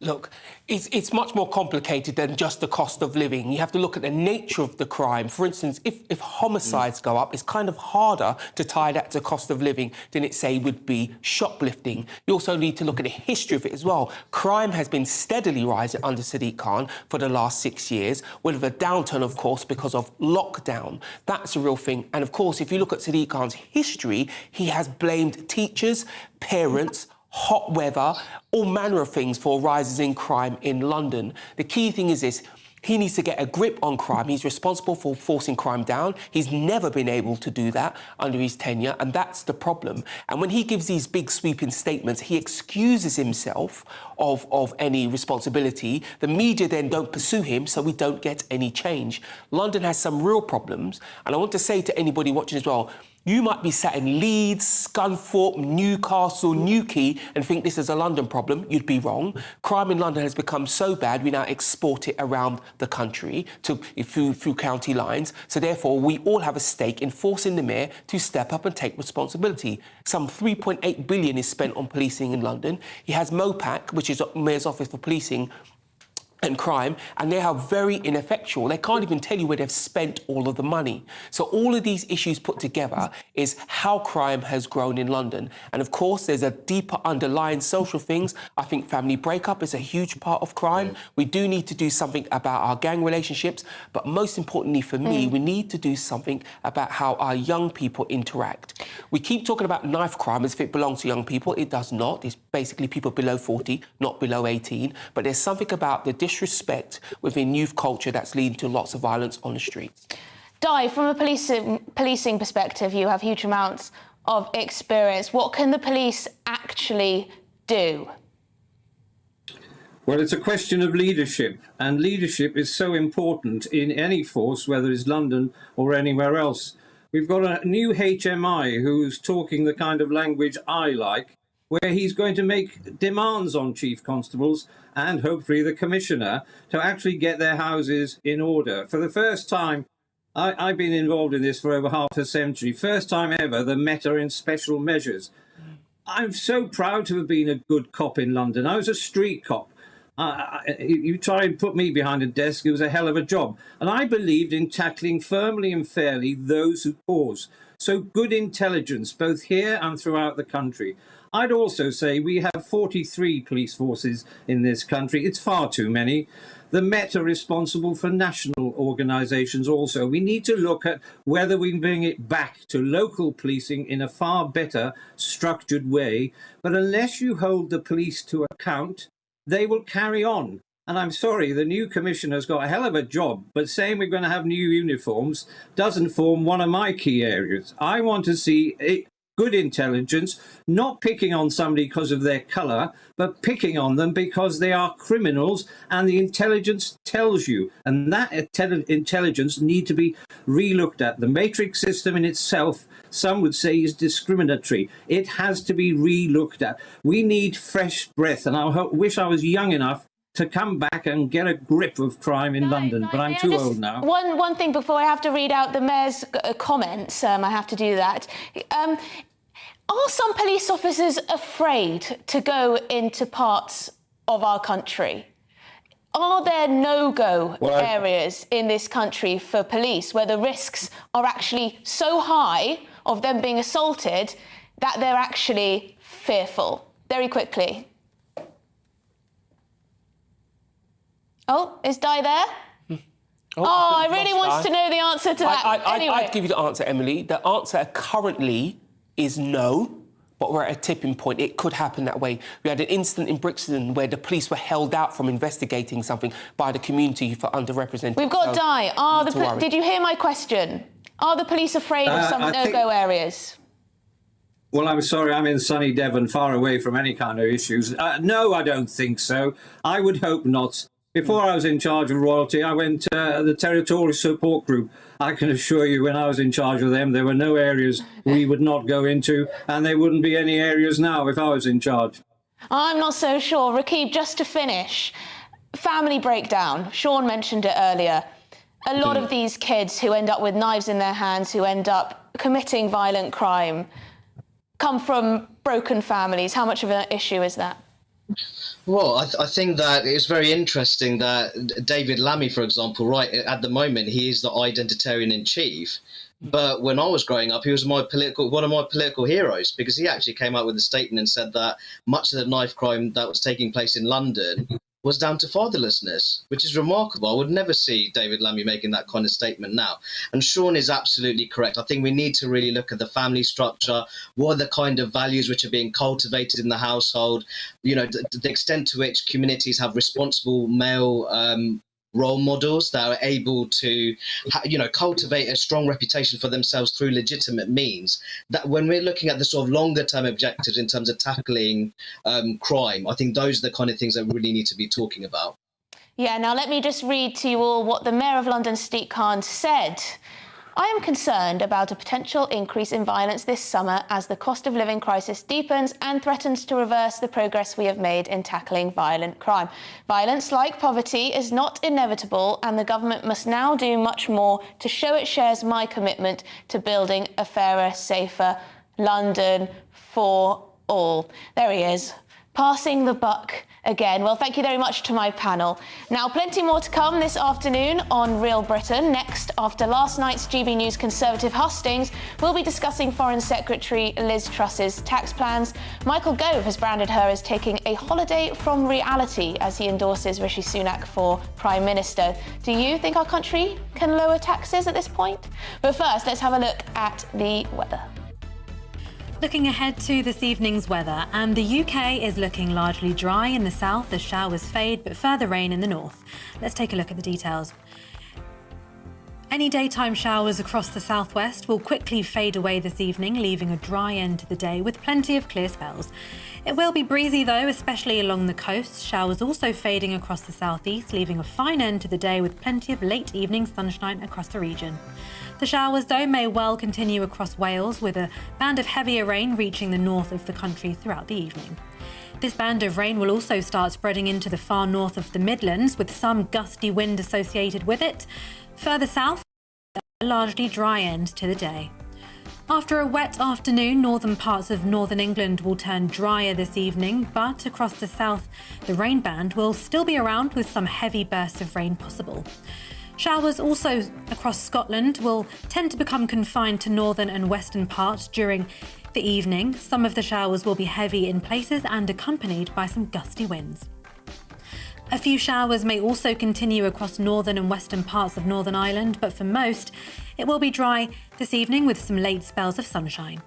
Look, it's much more complicated than just the cost of living. You have to look at the nature of the crime. For instance, if homicides go up, it's kind of harder to tie that to cost of living than it, say, would be shoplifting. You also need to look at the history of it as well. Crime has been steadily rising under Sadiq Khan for the last 6 years, with a downturn, of course, because of lockdown. That's a real thing. And, of course, if you look at Sadiq Khan's history, he has blamed teachers, parents, hot weather, all manner of things for rises in crime in London. The key thing is this: he needs to get a grip on crime. He's responsible for forcing crime down. He's never been able to do that under his tenure, and that's the problem. And when he gives these big sweeping statements, he excuses himself of any responsibility. The media then don't pursue him, so we don't get any change. London has some real problems, and I want to say to anybody watching as well, you might be sat in Leeds, Scunthorpe, Newcastle, Newquay and think this is a London problem. You'd be wrong. Crime in London has become so bad, we now export it around the country through county lines. So therefore, we all have a stake in forcing the mayor to step up and take responsibility. Some 3.8 billion is spent on policing in London. He has MOPAC, which is Mayor's Office for Policing and Crime, and they are very ineffectual. They can't even tell you where they've spent all of the money. So all of these issues put together is how crime has grown in London. And of course, there's a deeper underlying social things. I think family breakup is a huge part of crime. We do need to do something about our gang relationships, but most importantly for me, we need to do something about how our young people interact. We keep talking about knife crime as if it belongs to young people. It does not. It's basically people below 40, not below 18. But there's something about the disrespect within youth culture that's leading to lots of violence on the streets. Di, from a policing perspective, you have huge amounts of experience. What can the police actually do? Well, it's a question of leadership, and leadership is so important in any force, whether it's London or anywhere else. We've got a new HMI who's talking the kind of language I like, where he's going to make demands on chief constables and hopefully the commissioner to actually get their houses in order. For the first time, I've been involved in this for over half a century, first time ever, the Met are in special measures. I'm so proud to have been a good cop in London. I was a street cop. You try and put me behind a desk, it was a hell of a job. And I believed in tackling firmly and fairly those who cause. So good intelligence, both here and throughout the country. I'd also say we have 43 police forces in this country. It's far too many. The Met are responsible for national organisations also. We need to look at whether we can bring it back to local policing in a far better structured way. But unless you hold the police to account, they will carry on. And I'm sorry, the new commissioner's got a hell of a job, but saying we're going to have new uniforms doesn't form one of my key areas. I want to see good intelligence, not picking on somebody because of their colour, but picking on them because they are criminals and the intelligence tells you. And that intelligence need to be relooked at. The matrix system in itself, some would say, is discriminatory. It has to be relooked at. We need fresh breath, and I wish I was young enough to come back and get a grip of crime in London, but I'm too old now. One thing before I have to read out the Mayor's comments, I have to do that. Are some police officers afraid to go into parts of our country? Are there no-go areas in this country for police where the risks are actually so high of them being assaulted that they're actually fearful? Very quickly. Oh, is Di there? I really want to know the answer to that. Anyway. I'd give you the answer, Emily. The answer currently is no, but we're at a tipping point. It could happen that way. We had an incident in Brixton where the police were held out from investigating something by the community for underrepresented. We've got Di. Did you hear my question? Are the police afraid of some no-go areas? Well, I'm sorry, I'm in sunny Devon, far away from any kind of issues. No, I don't think so. I would hope not. Before I was in charge of royalty, I went to the Territorial Support Group. I can assure you, when I was in charge of them, there were no areas we would not go into, and there wouldn't be any areas now if I was in charge. I'm not so sure. Rakib, just to finish, family breakdown. Sean mentioned it earlier. A lot of these kids who end up with knives in their hands, who end up committing violent crime, come from broken families. How much of an issue is that? Well, I think that it's very interesting that David Lammy, for example, right at the moment, he is the identitarian in chief. But when I was growing up, he was one of my political heroes, because he actually came out with a statement and said that much of the knife crime that was taking place in London was down to fatherlessness, which is remarkable. I would never see David Lammy making that kind of statement now. And Sean is absolutely correct. I think we need to really look at the family structure. What are the kind of values which are being cultivated in the household? You know, the extent to which communities have responsible male role models that are able to, cultivate a strong reputation for themselves through legitimate means. That when we're looking at the sort of longer term objectives in terms of tackling crime, I think those are the kind of things that we really need to be talking about. Yeah, now let me just read to you all what the Mayor of London, Sadiq Khan, said. I am concerned about a potential increase in violence this summer as the cost of living crisis deepens and threatens to reverse the progress we have made in tackling violent crime. Violence, like poverty, is not inevitable, and the government must now do much more to show it shares my commitment to building a fairer, safer London for all. There he is, passing the buck again. Well, thank you very much to my panel. Now, plenty more to come this afternoon on Real Britain. Next, after last night's GB News Conservative hustings, we'll be discussing Foreign Secretary Liz Truss's tax plans. Michael Gove has branded her as taking a holiday from reality as he endorses Rishi Sunak for Prime Minister. Do you think our country can lower taxes at this point? But first, let's have a look at the weather. Looking ahead to this evening's weather, and the UK is looking largely dry in the south as showers fade, but further rain in the north. Let's take a look at the details. Any daytime showers across the southwest will quickly fade away this evening, leaving a dry end to the day with plenty of clear spells. It will be breezy though, especially along the coast. Showers also fading across the southeast, leaving a fine end to the day with plenty of late evening sunshine across the region. The showers, though, may well continue across Wales, with a band of heavier rain reaching the north of the country throughout the evening. This band of rain will also start spreading into the far north of the Midlands, with some gusty wind associated with it. Further south, a largely dry end to the day. After a wet afternoon, northern parts of northern England will turn drier this evening, but across the south, the rain band will still be around with some heavy bursts of rain possible. Showers also across Scotland will tend to become confined to northern and western parts during the evening. Some of the showers will be heavy in places and accompanied by some gusty winds. A few showers may also continue across northern and western parts of Northern Ireland, but for most, it will be dry this evening with some late spells of sunshine.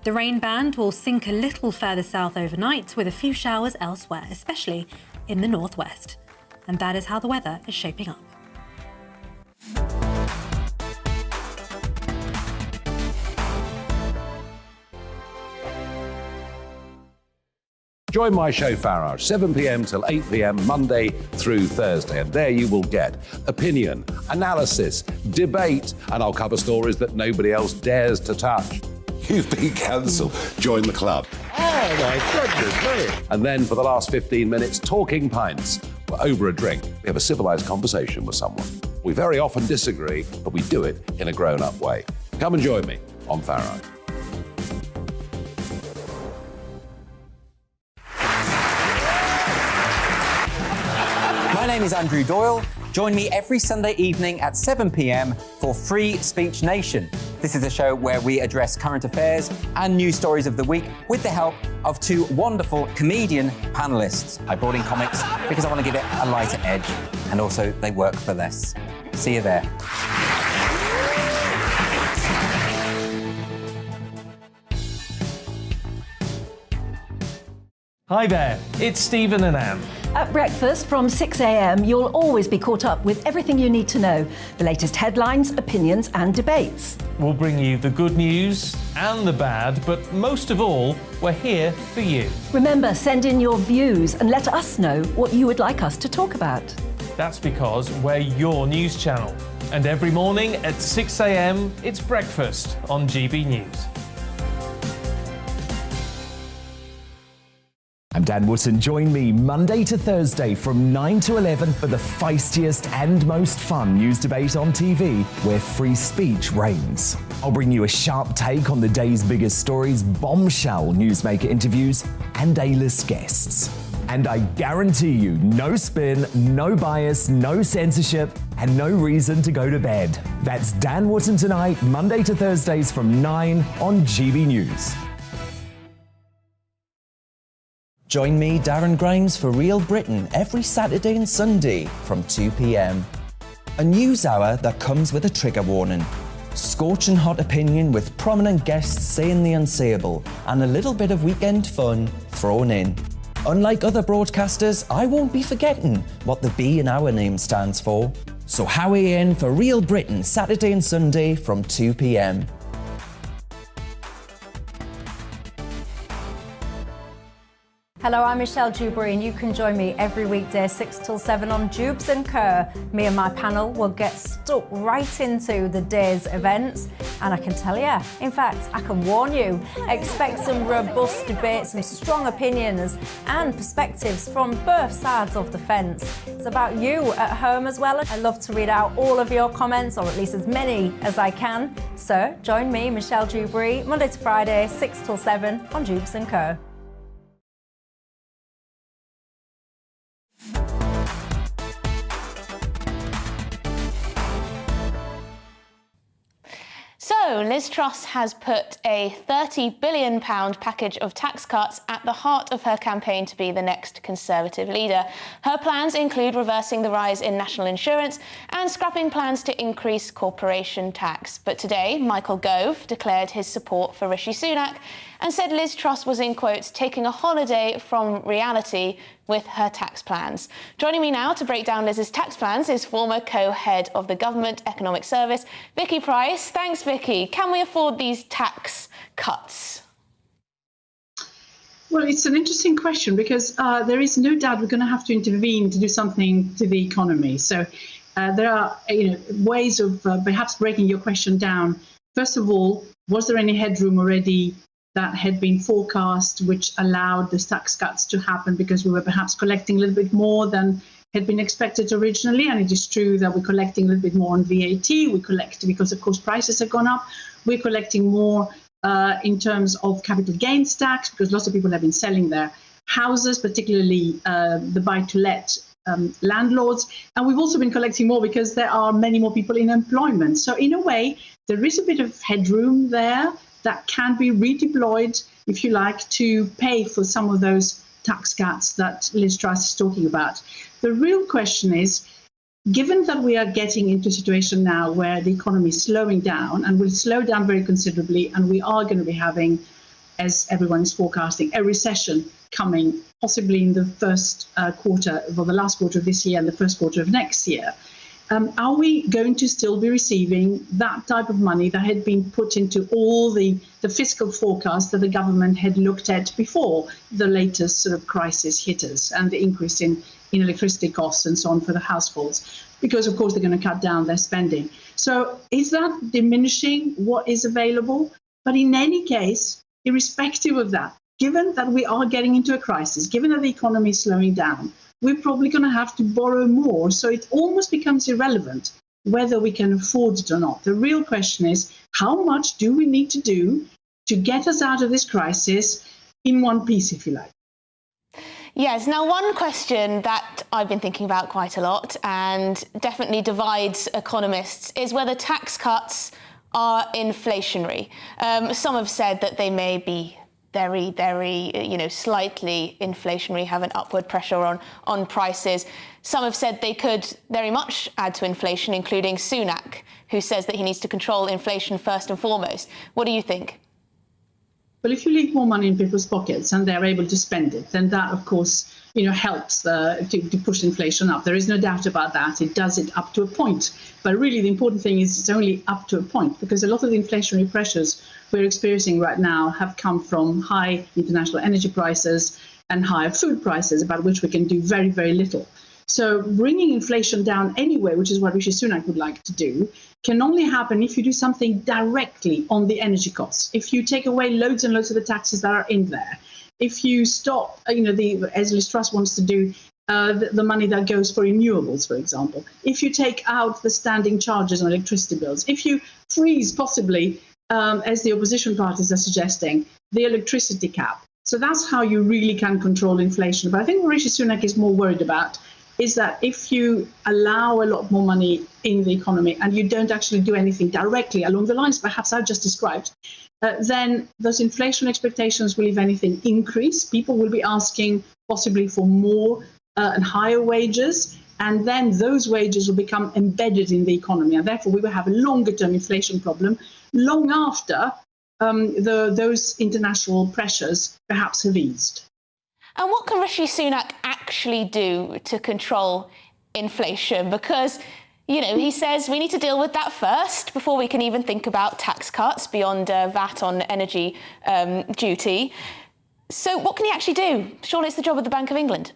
The rain band will sink a little further south overnight, with a few showers elsewhere, especially in the northwest. And that is how the weather is shaping up. Join my show Farage, 7 p.m. till 8 p.m. Monday through Thursday, and there you will get opinion, analysis, debate, and I'll cover stories that nobody else dares to touch. You've been cancelled. Join the club. Oh my goodness, and then for the last 15 minutes, talking pints. Over a drink, we have a civilised conversation with someone. We very often disagree, but we do it in a grown-up way. Come and join me on Farage. My name is Andrew Doyle. Join me every Sunday evening at 7 p.m. for Free Speech Nation. This is a show where we address current affairs and news stories of the week with the help of two wonderful comedian panellists. I brought in comics because I want to give it a lighter edge, and also they work for less. See you there. Hi there, it's Stephen and Anne. At breakfast from 6 a.m, you'll always be caught up with everything you need to know, the latest headlines, opinions and debates. We'll bring you the good news and the bad, but most of all, we're here for you. Remember, send in your views and let us know what you would like us to talk about. That's because we're your news channel. And every morning at 6 a.m, it's breakfast on GB News. I'm Dan Wootton. Join me Monday to Thursday from 9 to 11 for the feistiest and most fun news debate on TV, where free speech reigns. I'll bring you a sharp take on the day's biggest stories, bombshell newsmaker interviews, and A-list guests. And I guarantee you, no spin, no bias, no censorship, and no reason to go to bed. That's Dan Wootton Tonight, Monday to Thursdays from 9 on GB News. Join me, Darren Grimes, for Real Britain every Saturday and Sunday from 2 p.m. A news hour that comes with a trigger warning. Scorching hot opinion with prominent guests saying the unsayable and a little bit of weekend fun thrown in. Unlike other broadcasters, I won't be forgetting what the B in our name stands for. So howie in for Real Britain Saturday and Sunday from 2 p.m. Hello, I'm Michelle Dewberry and you can join me every weekday 6 till 7 on Jubes and Kerr. Me and my panel will get stuck right into the day's events and I can tell you, in fact, I can warn you, expect some robust debates, some strong opinions and perspectives from both sides of the fence. It's about you at home as well. I love to read out all of your comments, or at least as many as I can. So join me, Michelle Dewberry, Monday to Friday, 6 till 7 on Jubes and Kerr. So, Liz Truss has put a £30 billion package of tax cuts at the heart of her campaign to be the next Conservative leader. Her plans include reversing the rise in national insurance and scrapping plans to increase corporation tax. But today, Michael Gove declared his support for Rishi Sunak and said Liz Truss was, in quotes, taking a holiday from reality with her tax plans. Joining me now to break down Liz's tax plans is former co-head of the Government Economic Service, Vicky Price. Thanks, Vicky. Can we afford these tax cuts? Well, it's an interesting question because there is no doubt we're going to have to intervene to do something to the economy. So there are ways of perhaps breaking your question down. First of all, was there any headroom already that had been forecast which allowed the tax cuts to happen because we were perhaps collecting a little bit more than had been expected originally? And it is true that we're collecting a little bit more on VAT. We collect because, of course, prices have gone up. We're collecting more in terms of capital gains tax because lots of people have been selling their houses, particularly the buy-to-let landlords. And we've also been collecting more because there are many more people in employment. So in a way, there is a bit of headroom there that can be redeployed, if you like, to pay for some of those tax cuts that Liz Truss is talking about. The real question is, given that we are getting into a situation now where the economy is slowing down and will slow down very considerably, and we are going to be having, as everyone is forecasting, a recession coming possibly in the first quarter, or the last quarter of this year and the first quarter of next year, are we going to still be receiving that type of money that had been put into all the fiscal forecasts that the government had looked at before the latest sort of crisis hit us and the increase in electricity costs and so on for the households? Because, of course, they're going to cut down their spending. So is that diminishing what is available? But in any case, irrespective of that, given that we are getting into a crisis, given that the economy is slowing down, we're probably going to have to borrow more. So it almost becomes irrelevant whether we can afford it or not. The real question is, how much do we need to do to get us out of this crisis in one piece, if you like? Yes, now one question that I've been thinking about quite a lot and definitely divides economists is whether tax cuts are inflationary. Some have said that they may be very, slightly inflationary, have an upward pressure on prices. Some have said they could very much add to inflation, including Sunak, who says that he needs to control inflation first and foremost. What do you think? Well, if you leave more money in people's pockets and they're able to spend it, then that, of course, helps to push inflation up. There is no doubt about that. It does it up to a point. But really, the important thing is it's only up to a point, because a lot of the inflationary pressures we're experiencing right now have come from high international energy prices and higher food prices, about which we can do very, very little. So bringing inflation down anyway, which is what Rishi Sunak would like to do, can only happen if you do something directly on the energy costs. If you take away loads and loads of the taxes that are in there, if you stop, as Liz Truss wants to do, the money that goes for renewables, for example, if you take out the standing charges on electricity bills, if you freeze possibly, as the opposition parties are suggesting, the electricity cap, So that's how you really can control inflation. But I think what Rishi Sunak is more worried about is that if you allow a lot more money in the economy and you don't actually do anything directly along the lines perhaps I've just described, then those inflation expectations will, if anything, increase. People will be asking possibly for more and higher wages, and then those wages will become embedded in the economy, and therefore we will have a longer-term inflation problem long after those international pressures perhaps have eased. And what can Rishi Sunak actually do to control inflation? Because, you know, he says we need to deal with that first before we can even think about tax cuts beyond VAT on energy duty. So what can he actually do? Surely it's the job of the Bank of England.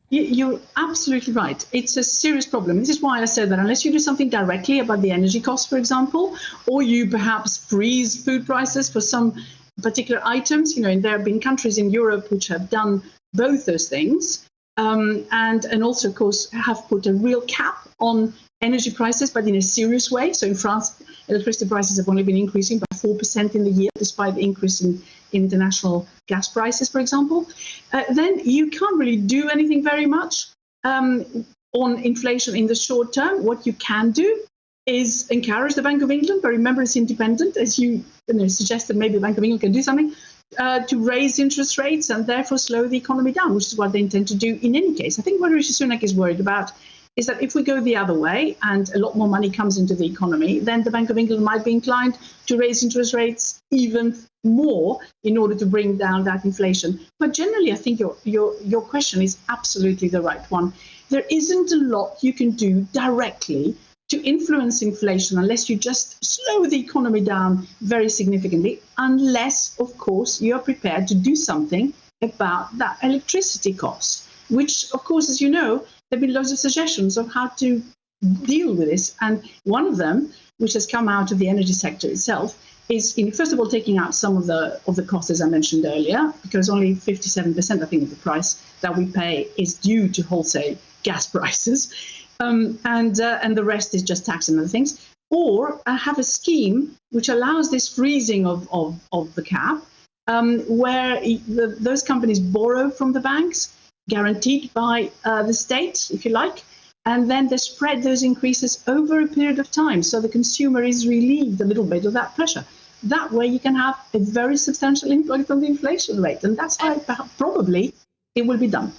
You're absolutely right. It's a serious problem. This is why I said that unless you do something directly about the energy costs, for example, or you perhaps freeze food prices for some particular items, you know, and there have been countries in Europe which have done both those things, and also, of course, have put a real cap on energy prices, but in a serious way. So in France, electricity prices have only been increasing by 4% in the year, despite the increase in international gas prices, for example. Then you can't really do anything very much on inflation in the short term. What you can do is encourage the Bank of England, but remember it's independent, as you suggested, maybe the Bank of England can do something to raise interest rates and therefore slow the economy down, which is what they intend to do in any case. I think what Rishi Sunak is worried about is that if we go the other way and a lot more money comes into the economy, then the Bank of England might be inclined to raise interest rates even more in order to bring down that inflation. But generally, I think your question is absolutely the right one. There isn't a lot you can do directly to influence inflation unless you just slow the economy down very significantly, unless, of course, you are prepared to do something about that electricity cost, which, of course, as you know, there have been loads of suggestions of how to deal with this. And one of them, which has come out of the energy sector itself, is first of all taking out some of the costs, as I mentioned earlier, because only 57%, I think, of the price that we pay is due to wholesale gas prices, and the rest is just tax and other things. Or have a scheme which allows this freezing of the cap, where those companies borrow from the banks, guaranteed by the state, if you like, and then they spread those increases over a period of time, so the consumer is relieved a little bit of that pressure. That way you can have a very substantial impact on the inflation rate, and that's how probably it will be done.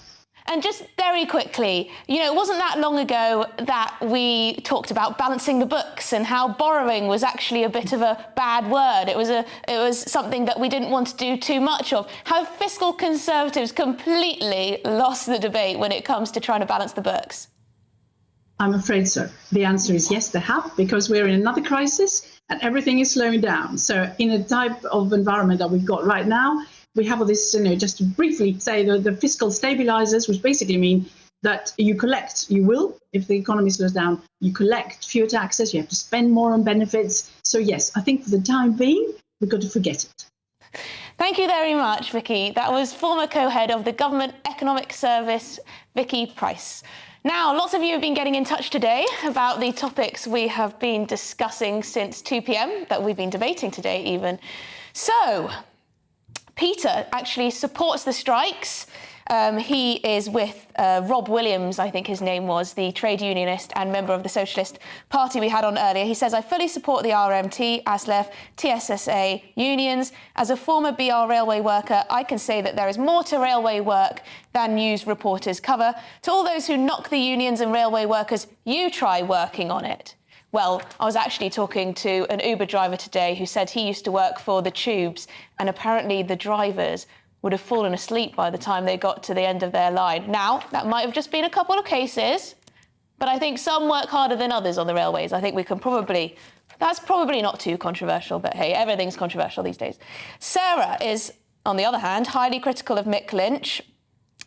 And just very quickly, you know, it wasn't that long ago that we talked about balancing the books and how borrowing was actually a bit of a bad word. It was something that we didn't want to do too much of. Have fiscal conservatives completely lost the debate when it comes to trying to balance the books? I'm afraid so. The answer is yes, they have, because we're in another crisis and everything is slowing down. So in a type of environment that we've got right now, we have all this, just to briefly say, the fiscal stabilizers, which basically mean that you will, if the economy slows down, you collect fewer taxes, you have to spend more on benefits. So yes, I think for the time being, we've got to forget it. Thank you very much, Vicky. That was former co-head of the Government Economic Service, Vicky Price. Now, lots of you have been getting in touch today about the topics we have been discussing since 2 p.m, that we've been debating today even. So, Peter actually supports the strikes. He is with Rob Williams, I think his name was, the trade unionist and member of the Socialist Party we had on earlier. He says, I fully support the RMT, ASLEF, TSSA unions. As a former BR railway worker, I can say that there is more to railway work than news reporters cover. To all those who knock the unions and railway workers, you try working on it. Well, I was actually talking to an Uber driver today who said he used to work for the tubes, and apparently the drivers would have fallen asleep by the time they got to the end of their line. Now, that might have just been a couple of cases, but I think some work harder than others on the railways. I think we can that's probably not too controversial, but hey, everything's controversial these days. Sarah is, on the other hand, highly critical of Mick Lynch.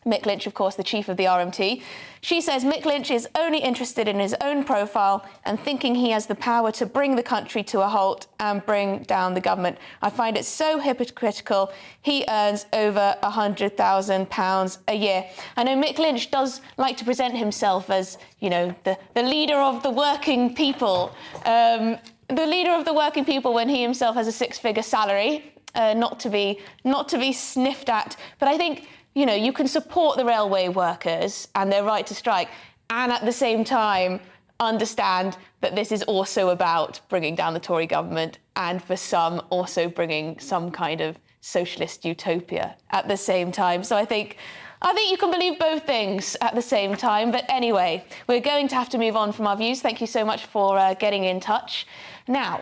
Mick Lynch, of course, the chief of the RMT. She says Mick Lynch is only interested in his own profile and thinking he has the power to bring the country to a halt and bring down the government. I find it so hypocritical. He earns over £100,000 a year. I know Mick Lynch does like to present himself as, the leader of the working people. The leader of the working people when he himself has a six-figure salary. not to be sniffed at. But I think, you know, you can support the railway workers and their right to strike, and at the same time understand that this is also about bringing down the Tory government, and for some also bringing some kind of socialist utopia at the same time. So I think you can believe both things at the same time. But anyway, we're going to have to move on from our views. Thank you so much for getting in touch. Now,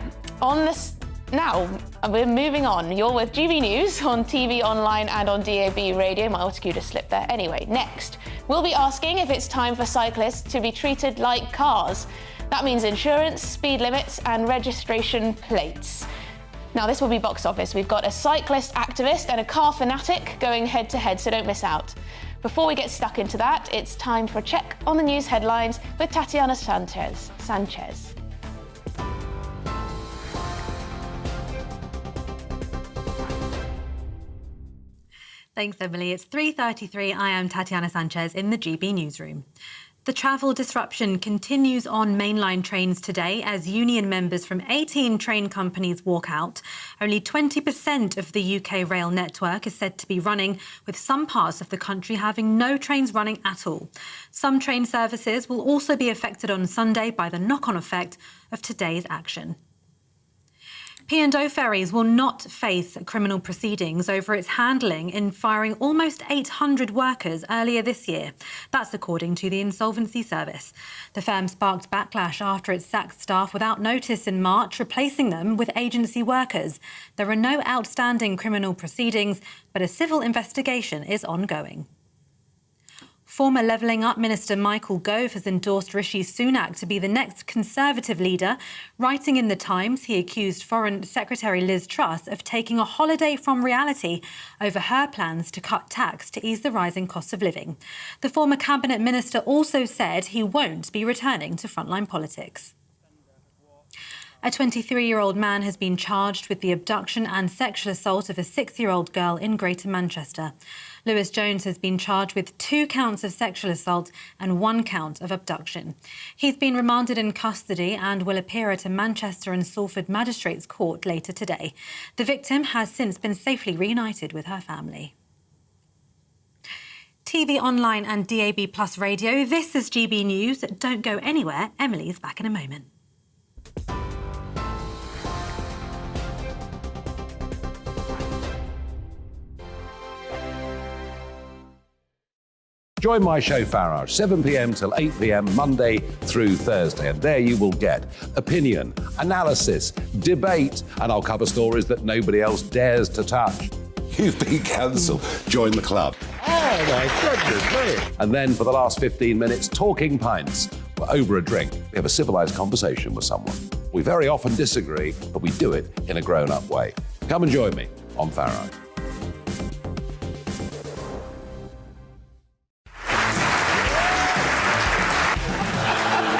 we're moving on. You're with GB News on TV, online and on DAB radio. My autocue just slipped there. Anyway, next, we'll be asking if it's time for cyclists to be treated like cars. That means insurance, speed limits and registration plates. Now, this will be box office. We've got a cyclist activist and a car fanatic going head to head, so don't miss out. Before we get stuck into that, it's time for a check on the news headlines with Tatiana Sanchez. Thanks, Emily. It's 3:33. I am Tatiana Sanchez in the GB newsroom. The travel disruption continues on mainline trains today as union members from 18 train companies walk out. Only 20% of the UK rail network is said to be running, with some parts of the country having no trains running at all. Some train services will also be affected on Sunday by the knock-on effect of today's action. P&O Ferries will not face criminal proceedings over its handling in firing almost 800 workers earlier this year. That's according to the Insolvency Service. The firm sparked backlash after it sacked staff without notice in March, replacing them with agency workers. There are no outstanding criminal proceedings, but a civil investigation is ongoing. Former Levelling Up Minister Michael Gove has endorsed Rishi Sunak to be the next Conservative leader. Writing in The Times, he accused Foreign Secretary Liz Truss of taking a holiday from reality over her plans to cut tax to ease the rising cost of living. The former Cabinet Minister also said he won't be returning to frontline politics. A 23-year-old man has been charged with the abduction and sexual assault of a 6-year-old girl in Greater Manchester. Lewis Jones has been charged with 2 counts of sexual assault and 1 count of abduction. He's been remanded in custody and will appear at a Manchester and Salford Magistrates Court later today. The victim has since been safely reunited with her family. TV, online and DAB Plus radio, this is GB News. Don't go anywhere. Emily's back in a moment. Join my show Farage, 7 p.m. till 8 p.m. Monday through Thursday, and there you will get opinion, analysis, debate, and I'll cover stories that nobody else dares to touch. You've been cancelled. Join the club. Oh my goodness me! And then for the last 15 minutes, talking pints. We're over a drink. We have a civilised conversation with someone. We very often disagree, but we do it in a grown-up way. Come and join me on Farage.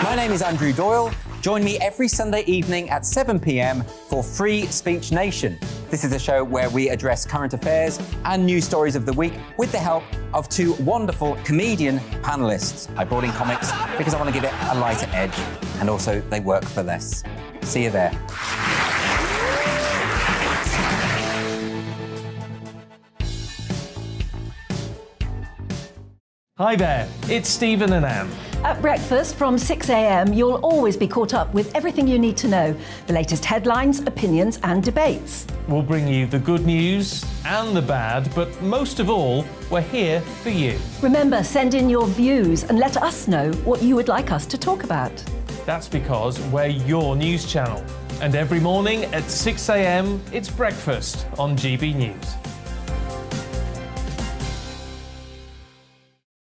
My name is Andrew Doyle. Join me every Sunday evening at 7 p.m. for Free Speech Nation. This is a show where we address current affairs and news stories of the week with the help of 2 wonderful comedian panellists. I brought in comics because I want to give it a lighter edge, and also they work for less. See you there. Hi there, it's Stephen and Anne. At breakfast from 6 a.m, you'll always be caught up with everything you need to know, the latest headlines, opinions and debates. We'll bring you the good news and the bad, but most of all, we're here for you. Remember, send in your views and let us know what you would like us to talk about. That's because we're your news channel. And every morning at 6 a.m, it's breakfast on GB News.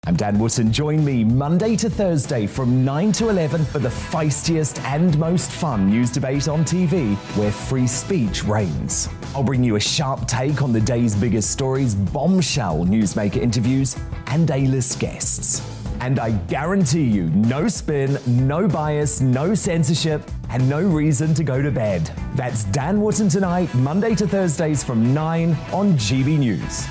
I'm Dan Wootton. Join me Monday to Thursday from 9 to 11 for the feistiest and most fun news debate on TV, where free speech reigns. I'll bring you a sharp take on the day's biggest stories, bombshell newsmaker interviews, and A-list guests. And I guarantee you, no spin, no bias, no censorship, and no reason to go to bed. That's Dan Wootton tonight, Monday to Thursdays from 9 on GB News.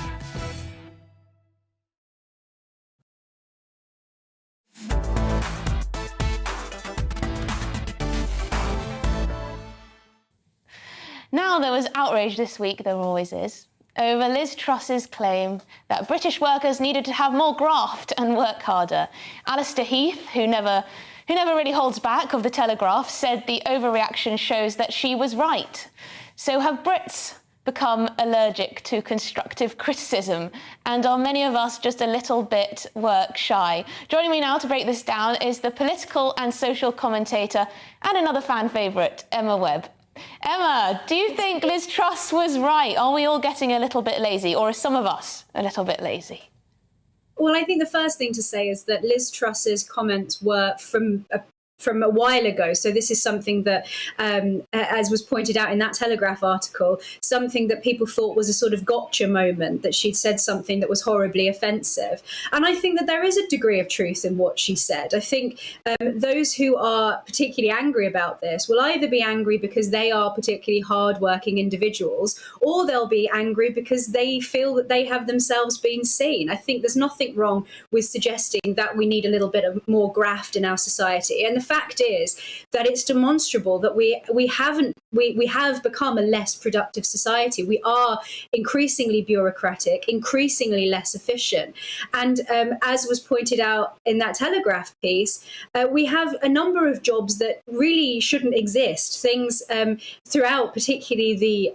Now, there was outrage this week, there always is, over Liz Truss's claim that British workers needed to have more graft and work harder. Alistair Heath, who never really holds back, of The Telegraph, said the overreaction shows that she was right. So have Brits become allergic to constructive criticism? And are many of us just a little bit work shy? Joining me now to break this down is the political and social commentator and another fan favourite, Emma Webb. Emma, do you think Liz Truss was right? Are we all getting a little bit lazy, or are some of us a little bit lazy? Well, I think the first thing to say is that Liz Truss's comments were from a while ago. So this is something that, as was pointed out in that Telegraph article, something that people thought was a sort of gotcha moment, that she'd said something that was horribly offensive. And I think that there is a degree of truth in what she said. I think those who are particularly angry about this will either be angry because they are particularly hardworking individuals, or they'll be angry because they feel that they have themselves been seen. I think there's nothing wrong with suggesting that we need a little bit of more graft in our society. And the fact is that it's demonstrable that we have become a less productive society. We are increasingly bureaucratic, increasingly less efficient. And as was pointed out in that Telegraph piece, we have a number of jobs that really shouldn't exist. Things throughout, particularly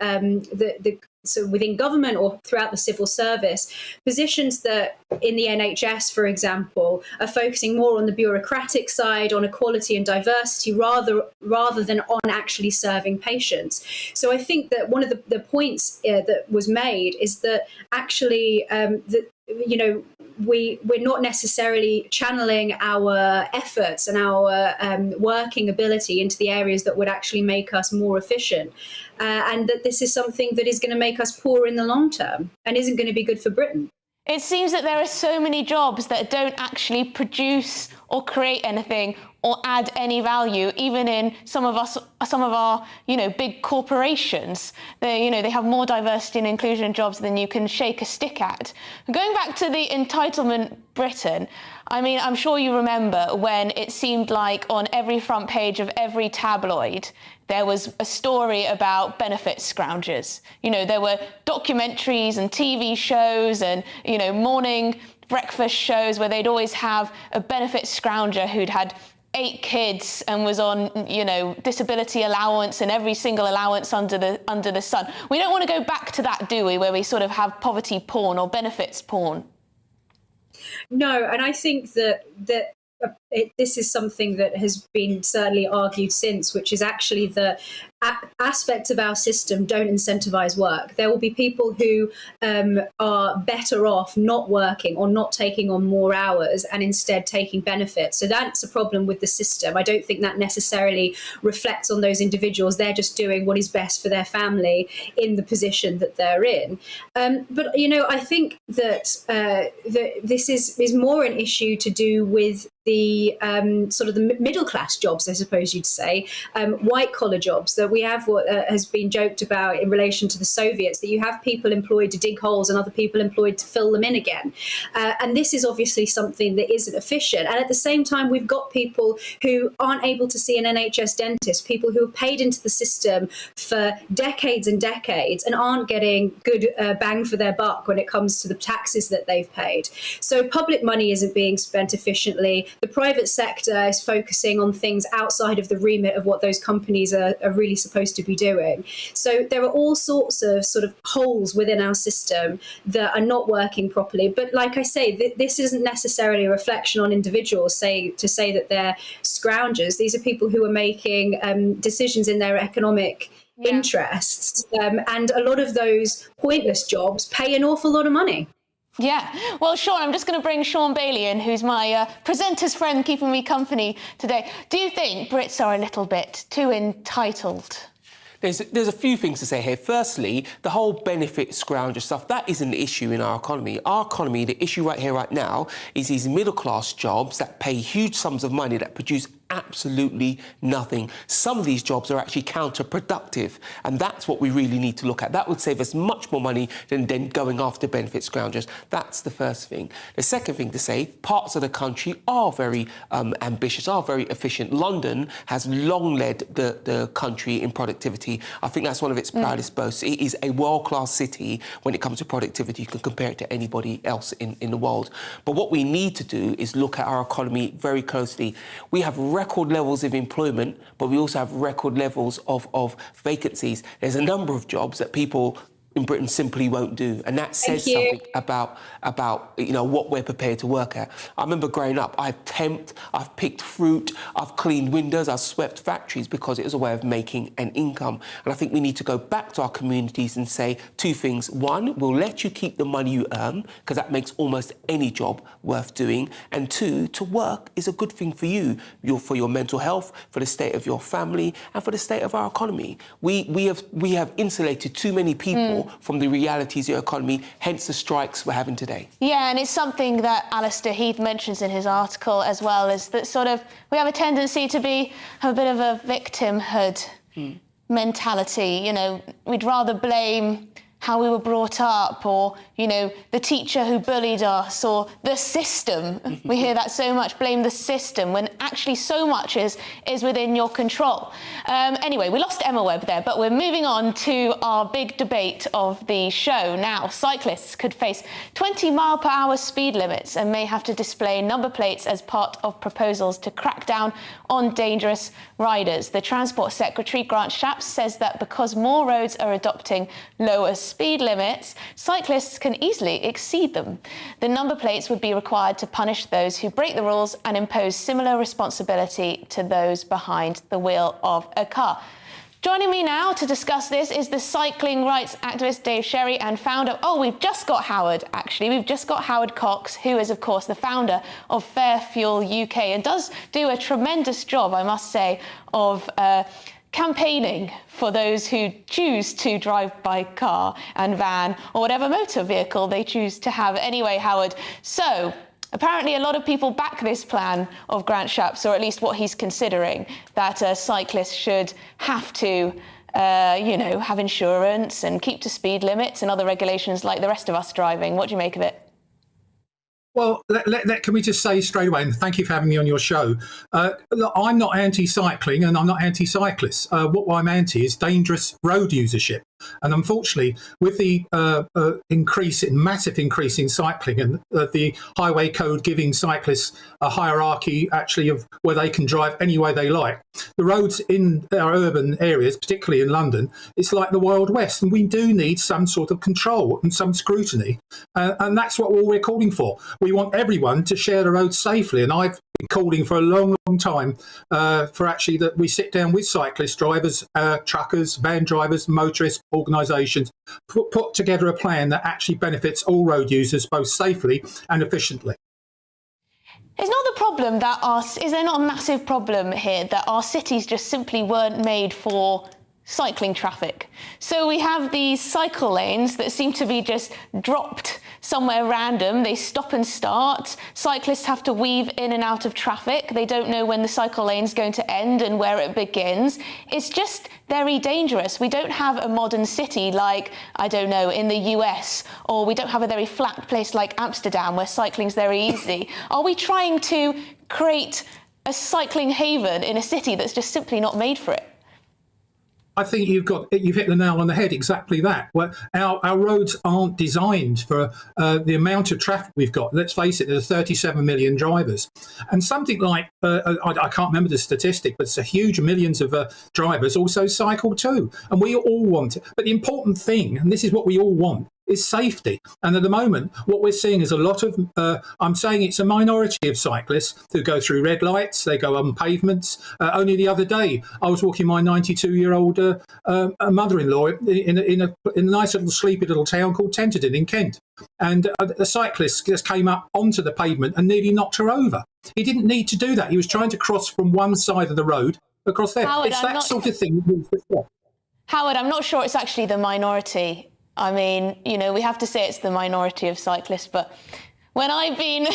so within government or throughout the civil service, positions that in the NHS, for example, are focusing more on the bureaucratic side, on equality and diversity, rather than on actually serving patients. So I think that one of the points that was made is that actually we're not necessarily channeling our efforts and our working ability into the areas that would actually make us more efficient. And that this is something that is going to make us poorer in the long term and isn't going to be good for Britain. It seems that there are so many jobs that don't actually produce or create anything or add any value, even in some of our, big corporations. They have more diversity and inclusion jobs than you can shake a stick at. Going back to the entitlement Britain, I mean, I'm sure you remember when it seemed like on every front page of every tabloid, there was a story about benefit scroungers. There were documentaries and TV shows and, morning breakfast shows where they'd always have a benefit scrounger who'd had 8 kids and was on, disability allowance and every single allowance under the sun. We don't want to go back to that, do we, where we sort of have poverty porn or benefits porn? No, and I think that this is something that has been certainly argued since, which is actually the aspects of our system don't incentivize work. There will be people who are better off not working or not taking on more hours and instead taking benefits. So that's a problem with the system. I don't think that necessarily reflects on those individuals. They're just doing what is best for their family in the position that they're in. But I think that this is more an issue to do with the sort of the middle class jobs, I suppose you'd say, white collar jobs, that we have what has been joked about in relation to the Soviets, that you have people employed to dig holes and other people employed to fill them in again. And this is obviously something that isn't efficient. And at the same time, we've got people who aren't able to see an NHS dentist, people who have paid into the system for decades and decades and aren't getting good bang for their buck when it comes to the taxes that they've paid. So public money isn't being spent efficiently. The private sector is focusing on things outside of the remit of what those companies are really supposed to be doing. So there are all sorts of sort of holes within our system that are not working properly. But like I say, this isn't necessarily a reflection on individuals to say that they're scroungers. These are people who are making decisions in their economic interests. And a lot of those pointless jobs pay an awful lot of money. Yeah. Well, Sean, I'm just going to bring Sean Bailey in, who's my presenter's friend keeping me company today. Do you think Brits are a little bit too entitled? There's a few things to say here. Firstly, the whole benefit scrounger stuff, that isn't the issue in our economy. Our economy, the issue right here, right now, is these middle-class jobs that pay huge sums of money, that produce absolutely nothing. Some of these jobs are actually counterproductive, and that's what we really need to look at. That would save us much more money than going after benefit scroungers. That's the first thing. The second thing to say, parts of the country are very ambitious, are very efficient. London has long led the country in productivity. I think that's one of its proudest boasts. It is a world-class city when it comes to productivity. You can compare it to anybody else in the world. But what we need to do is look at our economy very closely. We have record levels of employment, but we also have record levels of vacancies. There's a number of jobs that people in Britain simply won't do, and that says something about what we're prepared to work at. I remember growing up, I've temped, I've picked fruit, I've cleaned windows, I've swept factories because it was a way of making an income. And I think we need to go back to our communities and say two things. One, we'll let you keep the money you earn, because that makes almost any job worth doing. And two, to work is a good thing for you, for your mental health, for the state of your family, and for the state of our economy. We have insulated too many people from the realities of the economy, hence the strikes we're having today. Yeah, and it's something that Alistair Heath mentions in his article as well, is that sort of we have a tendency to have a bit of a victimhood mentality. You know, we'd rather blame how we were brought up, or, you know, the teacher who bullied us, or the system. We hear that so much, blame the system, when actually so much is within your control. Anyway, we lost Emma Webb there, but we're moving on to our big debate of the show. Now, cyclists could face 20-mile-per-hour speed limits and may have to display number plates as part of proposals to crack down on dangerous riders. The Transport Secretary, Grant Shapps, says that because more roads are adopting lower speed limits, cyclists can easily exceed them. The number plates would be required to punish those who break the rules and impose similar responsibility to those behind the wheel of a car. Joining me now to discuss this is the cycling rights activist Dave Sherry and founder... we've just got Howard, actually. We've just got Howard Cox, who is, of course, the founder of Fair Fuel UK and does do a tremendous job, I must say, of campaigning for those who choose to drive by car and van or whatever motor vehicle they choose to have. Anyway, Howard, so apparently a lot of people back this plan of Grant Shapps, or at least what he's considering, that cyclists should have to have insurance and keep to speed limits and other regulations like the rest of us driving. What do you make of it? Well, can we just say straight away, and thank you for having me on your show, look, I'm not anti-cycling and I'm not anti-cyclists. What I'm anti is dangerous road usership. And unfortunately, with the massive increase in cycling and the highway code giving cyclists a hierarchy actually of where they can drive any way they like, the roads in our urban areas, particularly in London, it's like the Wild West. And we do need some sort of control and some scrutiny. And that's what we're calling for. We want everyone to share the roads safely. And I've been calling for a long time for actually that we sit down with cyclist drivers, truckers, van drivers, motorists, organisations, put together a plan that actually benefits all road users both safely and efficiently. Is not the problem that is there not a massive problem here that our cities just simply weren't made for cycling traffic? So we have these cycle lanes that seem to be just dropped somewhere random. They stop and start. Cyclists have to weave in and out of traffic. They don't know when the cycle lane's going to end and where it begins. It's just very dangerous. We don't have a modern city like, I don't know, in the US, or we don't have a very flat place like Amsterdam where cycling's very easy. Are we trying to create a cycling haven in a city that's just simply not made for it? I think you've hit the nail on the head, exactly that. Well, our roads aren't designed for the amount of traffic we've got. Let's face it, there's 37 million drivers. And something like, I can't remember the statistic, but it's a huge millions of drivers also cycle too. And we all want it. But the important thing, and this is what we all want, is safety. And at the moment, what we're seeing is a lot of, I'm saying it's a minority of cyclists who go through red lights, they go on pavements. Only the other day, I was walking my 92-year-old mother-in-law in a nice little sleepy little town called Tenterden in Kent. And a cyclist just came up onto the pavement and nearly knocked her over. He didn't need to do that. He was trying to cross from one side of the road across there. Howard, it's that sort of thing. Howard, I'm not sure it's actually the minority. I mean, we have to say it's the minority of cyclists, but when I've been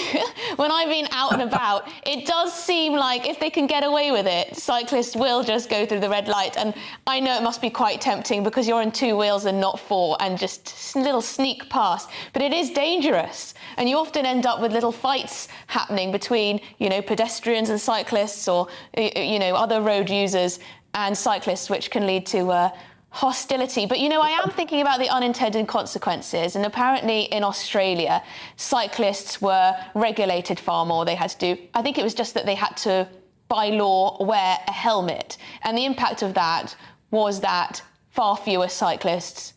out and about, it does seem like if they can get away with it, cyclists will just go through the red light. And I know it must be quite tempting because you're on 2 wheels and not 4 and just little sneak past. But it is dangerous. And you often end up with little fights happening between, pedestrians and cyclists or, other road users and cyclists, which can lead to hostility. But I am thinking about the unintended consequences, and apparently in Australia cyclists were regulated far more. They had to do, I think it was just that they had to by law wear a helmet, and the impact of that was that far fewer cyclists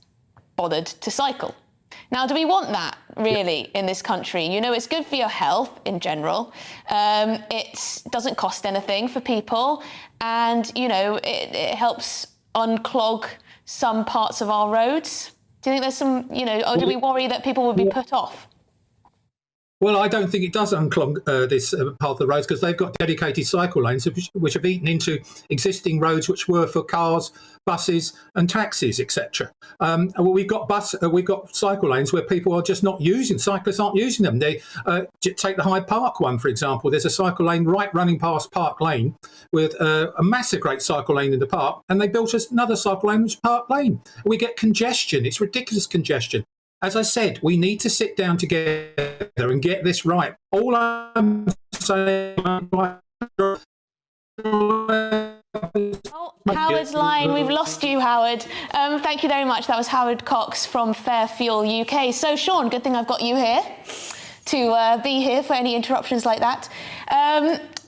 bothered to cycle. Now, do we want that really in this country? It's good for your health in general. It doesn't cost anything for people, and it helps unclog some parts of our roads. Do you think there's some, or do we worry that people would be put off? Well, I don't think it does unclog this part of the roads because they've got dedicated cycle lanes which have eaten into existing roads which were for cars, buses and taxis, etc. We've got cycle lanes where people are just not using, cyclists aren't using them. They take the Hyde Park one, for example. There's a cycle lane right running past Park Lane with a massive great cycle lane in the park, and they built us another cycle lane, which is Park Lane. We get congestion. It's ridiculous congestion. As I said, we need to sit down together and get this right. All I'm saying... Howard's line, we've lost you, Howard. Thank you very much. That was Howard Cox from Fair Fuel UK. So, Sean, good thing I've got you here to be here for any interruptions like that.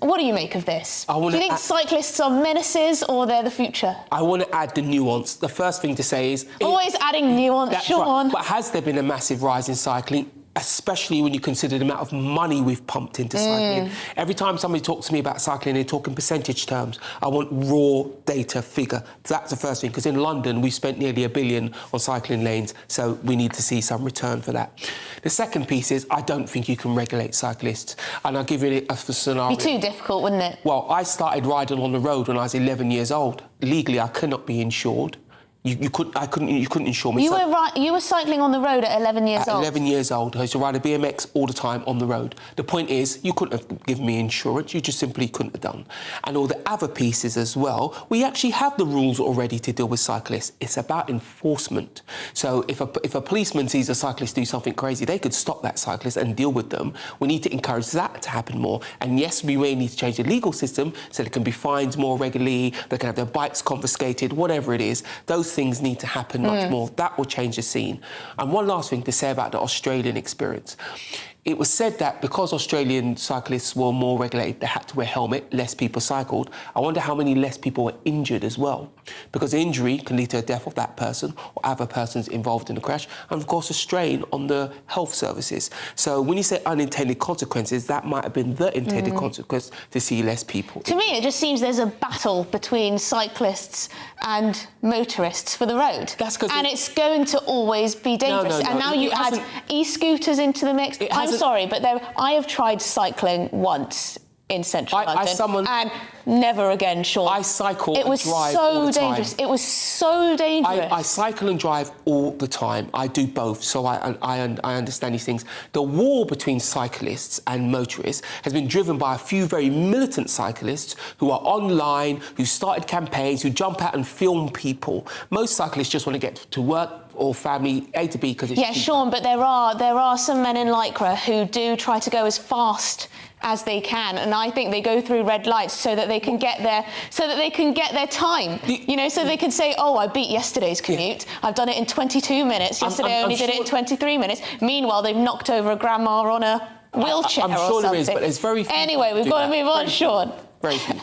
What do you make of this? Do you think cyclists are menaces or they're the future? I want to add the nuance. The first thing to say is... Always adding nuance, Sean. Right. But has there been a massive rise in cycling? Especially when you consider the amount of money we've pumped into cycling. Every time somebody talks to me about cycling, they're talking percentage terms. I want raw data figure. That's the first thing, because in London, we spent nearly $1 billion on cycling lanes, so we need to see some return for that. The second piece is, I don't think you can regulate cyclists. And I'll give you a scenario. It'd be too difficult, wouldn't it? Well, I started riding on the road when I was 11 years old. Legally, I could not be insured. You couldn't insure me. You were cycling on the road at 11 years old? At 11 years old. I used to ride a BMX all the time on the road. The point is, you couldn't have given me insurance. You just simply couldn't have done. And all the other pieces as well, we actually have the rules already to deal with cyclists. It's about enforcement. So if a policeman sees a cyclist do something crazy, they could stop that cyclist and deal with them. We need to encourage that to happen more. And yes, we may need to change the legal system so there can be fines more regularly, they can have their bikes confiscated, whatever it is. Those things need to happen much more. That will change the scene. And one last thing to say about the Australian experience. It was said that because Australian cyclists were more regulated, they had to wear a helmet, less people cycled. I wonder how many less people were injured as well. Because injury can lead to the death of that person or other persons involved in the crash, and of course a strain on the health services. So when you say unintended consequences, that might have been the intended consequence to see less people. To me, it just seems there's a battle between cyclists and motorists for the road. And it's going to always be dangerous. And now you add e-scooters into the mix. I'm sorry, but I have tried cycling once in central London and never again, Sean. I cycle and drive all the time. It was so dangerous. It was so dangerous. I cycle and drive all the time. I do both, so I understand these things. The war between cyclists and motorists has been driven by a few very militant cyclists who are online, who started campaigns, who jump out and film people. Most cyclists just want to get to work or family, A to B, because it's cheaper. Sean, but there are some men in Lycra who do try to go as fast as they can, and I think they go through red lights so that they can get their time. So they can say, "Oh, I beat yesterday's commute. I've done it in 22 minutes. Yesterday I only did it in 23 minutes." Meanwhile, they've knocked over a grandma on a wheelchair or something. I'm sure there is, but there's very few. Anyway, we've got to move on, Sean. Very few.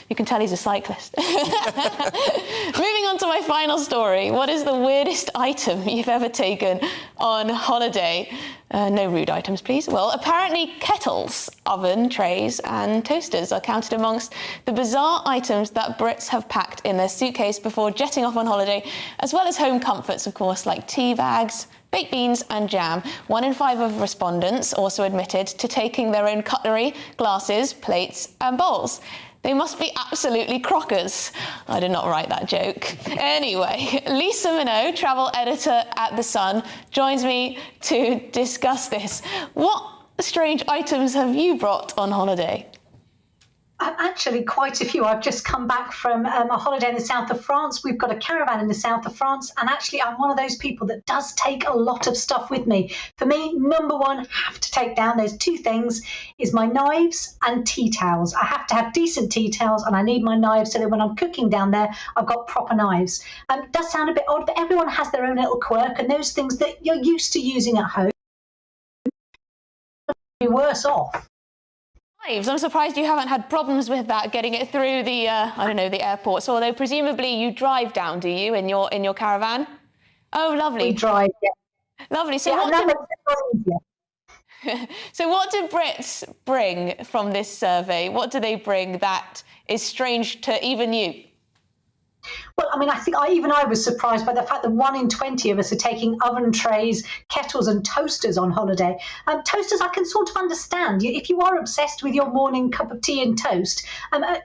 You can tell he's a cyclist. Moving on to my final story. What is the weirdest item you've ever taken on holiday? No rude items, please. Well, apparently kettles, oven trays and toasters are counted amongst the bizarre items that Brits have packed in their suitcase before jetting off on holiday, as well as home comforts, of course, like tea bags, baked beans and jam. 1 in 5 of respondents also admitted to taking their own cutlery, glasses, plates and bowls. They must be absolutely crockers. I did not write that joke. Anyway, Lisa Minot, travel editor at The Sun, joins me to discuss this. What strange items have you brought on holiday? Actually, quite a few. I've just come back from a holiday in the south of France. We've got a caravan in the south of France, and actually I'm one of those people that does take a lot of stuff with me. For me, number one, have to take down those two things is my knives and tea towels. I have to have decent tea towels, and I need my knives so that when I'm cooking down there, I've got proper knives. It does sound a bit odd, but everyone has their own little quirk, and those things that you're used to using at home be worse off. I'm surprised you haven't had problems with that getting it through the the airports. Although presumably you drive down, do you, in your caravan? Oh, lovely. We drive, yeah. Lovely. So so what do Brits bring from this survey? What do they bring that is strange to even you? Well, I mean, I think I was surprised by the fact that 1 in 20 of us are taking oven trays, kettles and toasters on holiday. Toasters, I can sort of understand. If you are obsessed with your morning cup of tea and toast,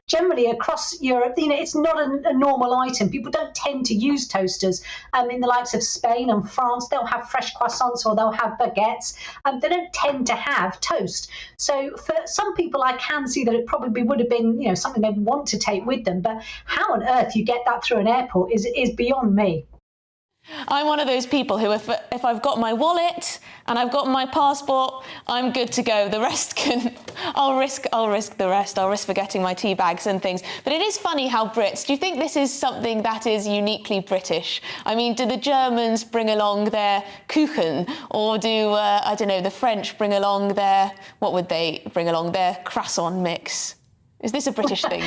generally across Europe, it's not a normal item. People don't tend to use toasters. In the likes of Spain and France, they'll have fresh croissants or they'll have baguettes. They don't tend to have toast. So for some people, I can see that it probably would have been, something they'd want to take with them. But how on earth you get that through an airport is beyond me. I'm one of those people who, if I've got my wallet and I've got my passport, I'm good to go. The rest I'll risk the rest. I'll risk forgetting my tea bags and things. But it is funny how Brits, do you think this is something that is uniquely British? I mean, do the Germans bring along their Kuchen, or do, the French bring along their, what would they bring along, their croissant mix? Is this a British thing?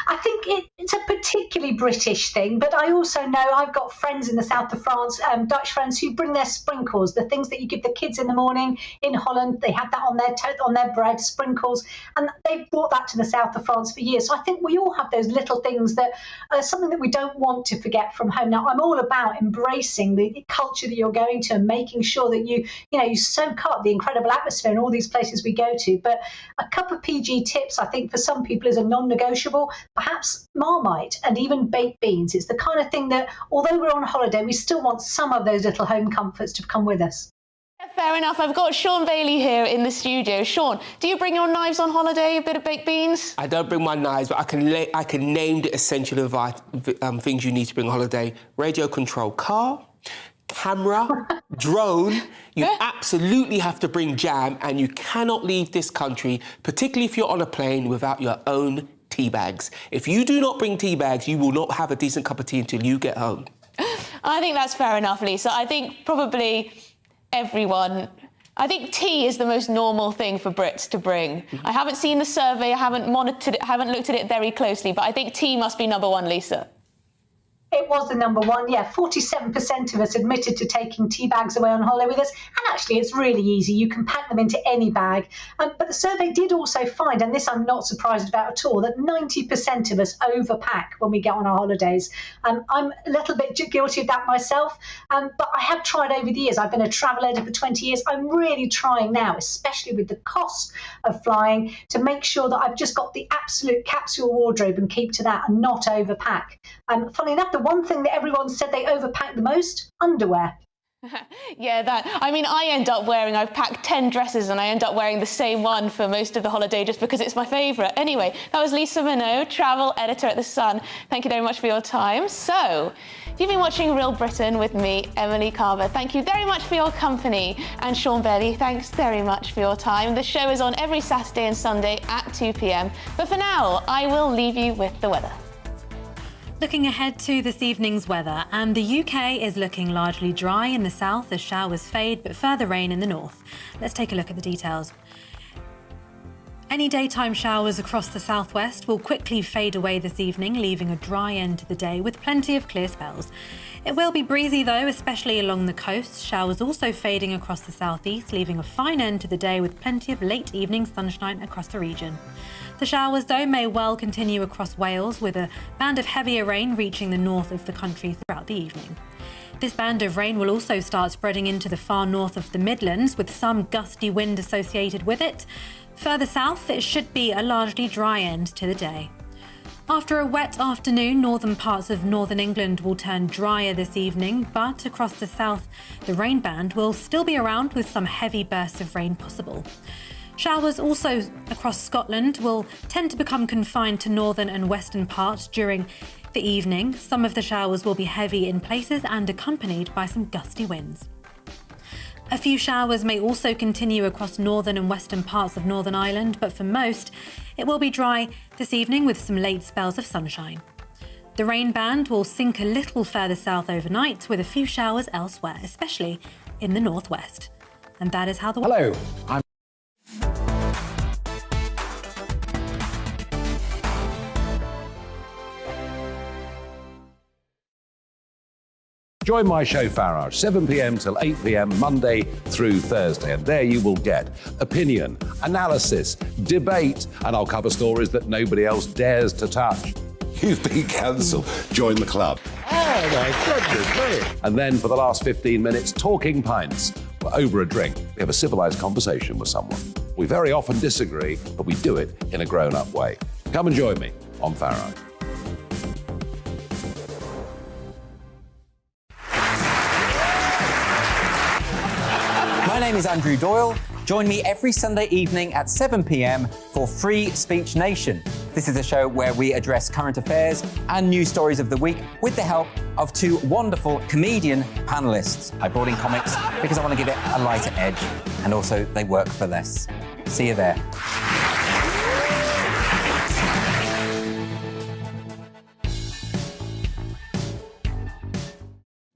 I think it's a particularly British thing, but I also know I've got friends in the south of France, Dutch friends, who bring their sprinkles, the things that you give the kids in the morning in Holland. They have that on their bread, sprinkles, and they've brought that to the south of France for years. So I think we all have those little things that are something that we don't want to forget from home. Now, I'm all about embracing the culture that you're going to and making sure that you soak up the incredible atmosphere in all these places we go to. But a cup of PG tips, I think, for some people is a non-negotiable. Perhaps Marmite and even baked beans. It's the kind of thing that, although we're on holiday, we still want some of those little home comforts to come with us. Fair enough. I've got Sean Bailey here in the studio. Sean, do you bring your knives on holiday, a bit of baked beans? I don't bring my knives, but I can name the essential things you need to bring on holiday. Radio control car, camera, drone. You absolutely have to bring jam, and you cannot leave this country, particularly if you're on a plane, without your own tea bags. If you do not bring tea bags, you will not have a decent cup of tea until you get home. I think that's fair enough, Lisa. I think probably everyone... I think tea is the most normal thing for Brits to bring. I haven't seen the survey, I haven't monitored it, haven't looked at it very closely, but I think tea must be number one, Lisa. It was the number one, yeah. 47% of us admitted to taking tea bags away on holiday with us. And actually, it's really easy. You can pack them into any bag. But the survey did also find, and this I'm not surprised about at all, that 90% of us overpack when we get on our holidays. I'm a little bit guilty of that myself, but I have tried over the years. I've been a travel editor for 20 years. I'm really trying now, especially with the cost of flying, to make sure that I've just got the absolute capsule wardrobe and keep to that and not overpack. Funnily enough, the one thing that everyone said they overpack the most, underwear. Yeah, I've packed 10 dresses and I end up wearing the same one for most of the holiday just because it's my favourite. Anyway, that was Lisa Minot, travel editor at The Sun. Thank you very much for your time. So, you've been watching Real Britain with me, Emily Carver. Thank you very much for your company. And Sean Bailey, thanks very much for your time. The show is on every Saturday and Sunday at 2 p.m. But for now, I will leave you with the weather. Looking ahead to this evening's weather, and the UK is looking largely dry in the south as showers fade, but further rain in the north. Let's take a look at the details. Any daytime showers across the southwest will quickly fade away this evening, leaving a dry end to the day with plenty of clear spells. It will be breezy though, especially along the coast. Showers also fading across the southeast, leaving a fine end to the day with plenty of late evening sunshine across the region. The showers, though, may well continue across Wales, with a band of heavier rain reaching the north of the country throughout the evening. This band of rain will also start spreading into the far north of the Midlands, with some gusty wind associated with it. Further south, it should be a largely dry end to the day. After a wet afternoon, northern parts of northern England will turn drier this evening, but across the south, the rain band will still be around with some heavy bursts of rain possible. Showers also across Scotland will tend to become confined to northern and western parts during the evening. Some of the showers will be heavy in places and accompanied by some gusty winds. A few showers may also continue across northern and western parts of Northern Ireland, but for most, it will be dry this evening with some late spells of sunshine. The rain band will sink a little further south overnight with a few showers elsewhere, especially in the northwest. And that is how the... Hello, I'm... Join my show Farage, 7 p.m. till 8 p.m. Monday through Thursday, and there you will get opinion, analysis, debate, and I'll cover stories that nobody else dares to touch. You've been cancelled. Join the club. Oh my goodness me. And then for the last 15 minutes, talking pints. We're over a drink. We have a civilised conversation with someone. We very often disagree, but we do it in a grown-up way. Come and join me on Farage. My name is Andrew Doyle. Join me every Sunday evening at 7 p.m. for Free Speech Nation. This is a show where we address current affairs and news stories of the week with the help of two wonderful comedian panellists. I brought in comics because I want to give it a lighter edge, and also they work for less. See you there.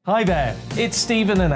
Hi there, it's Stephen and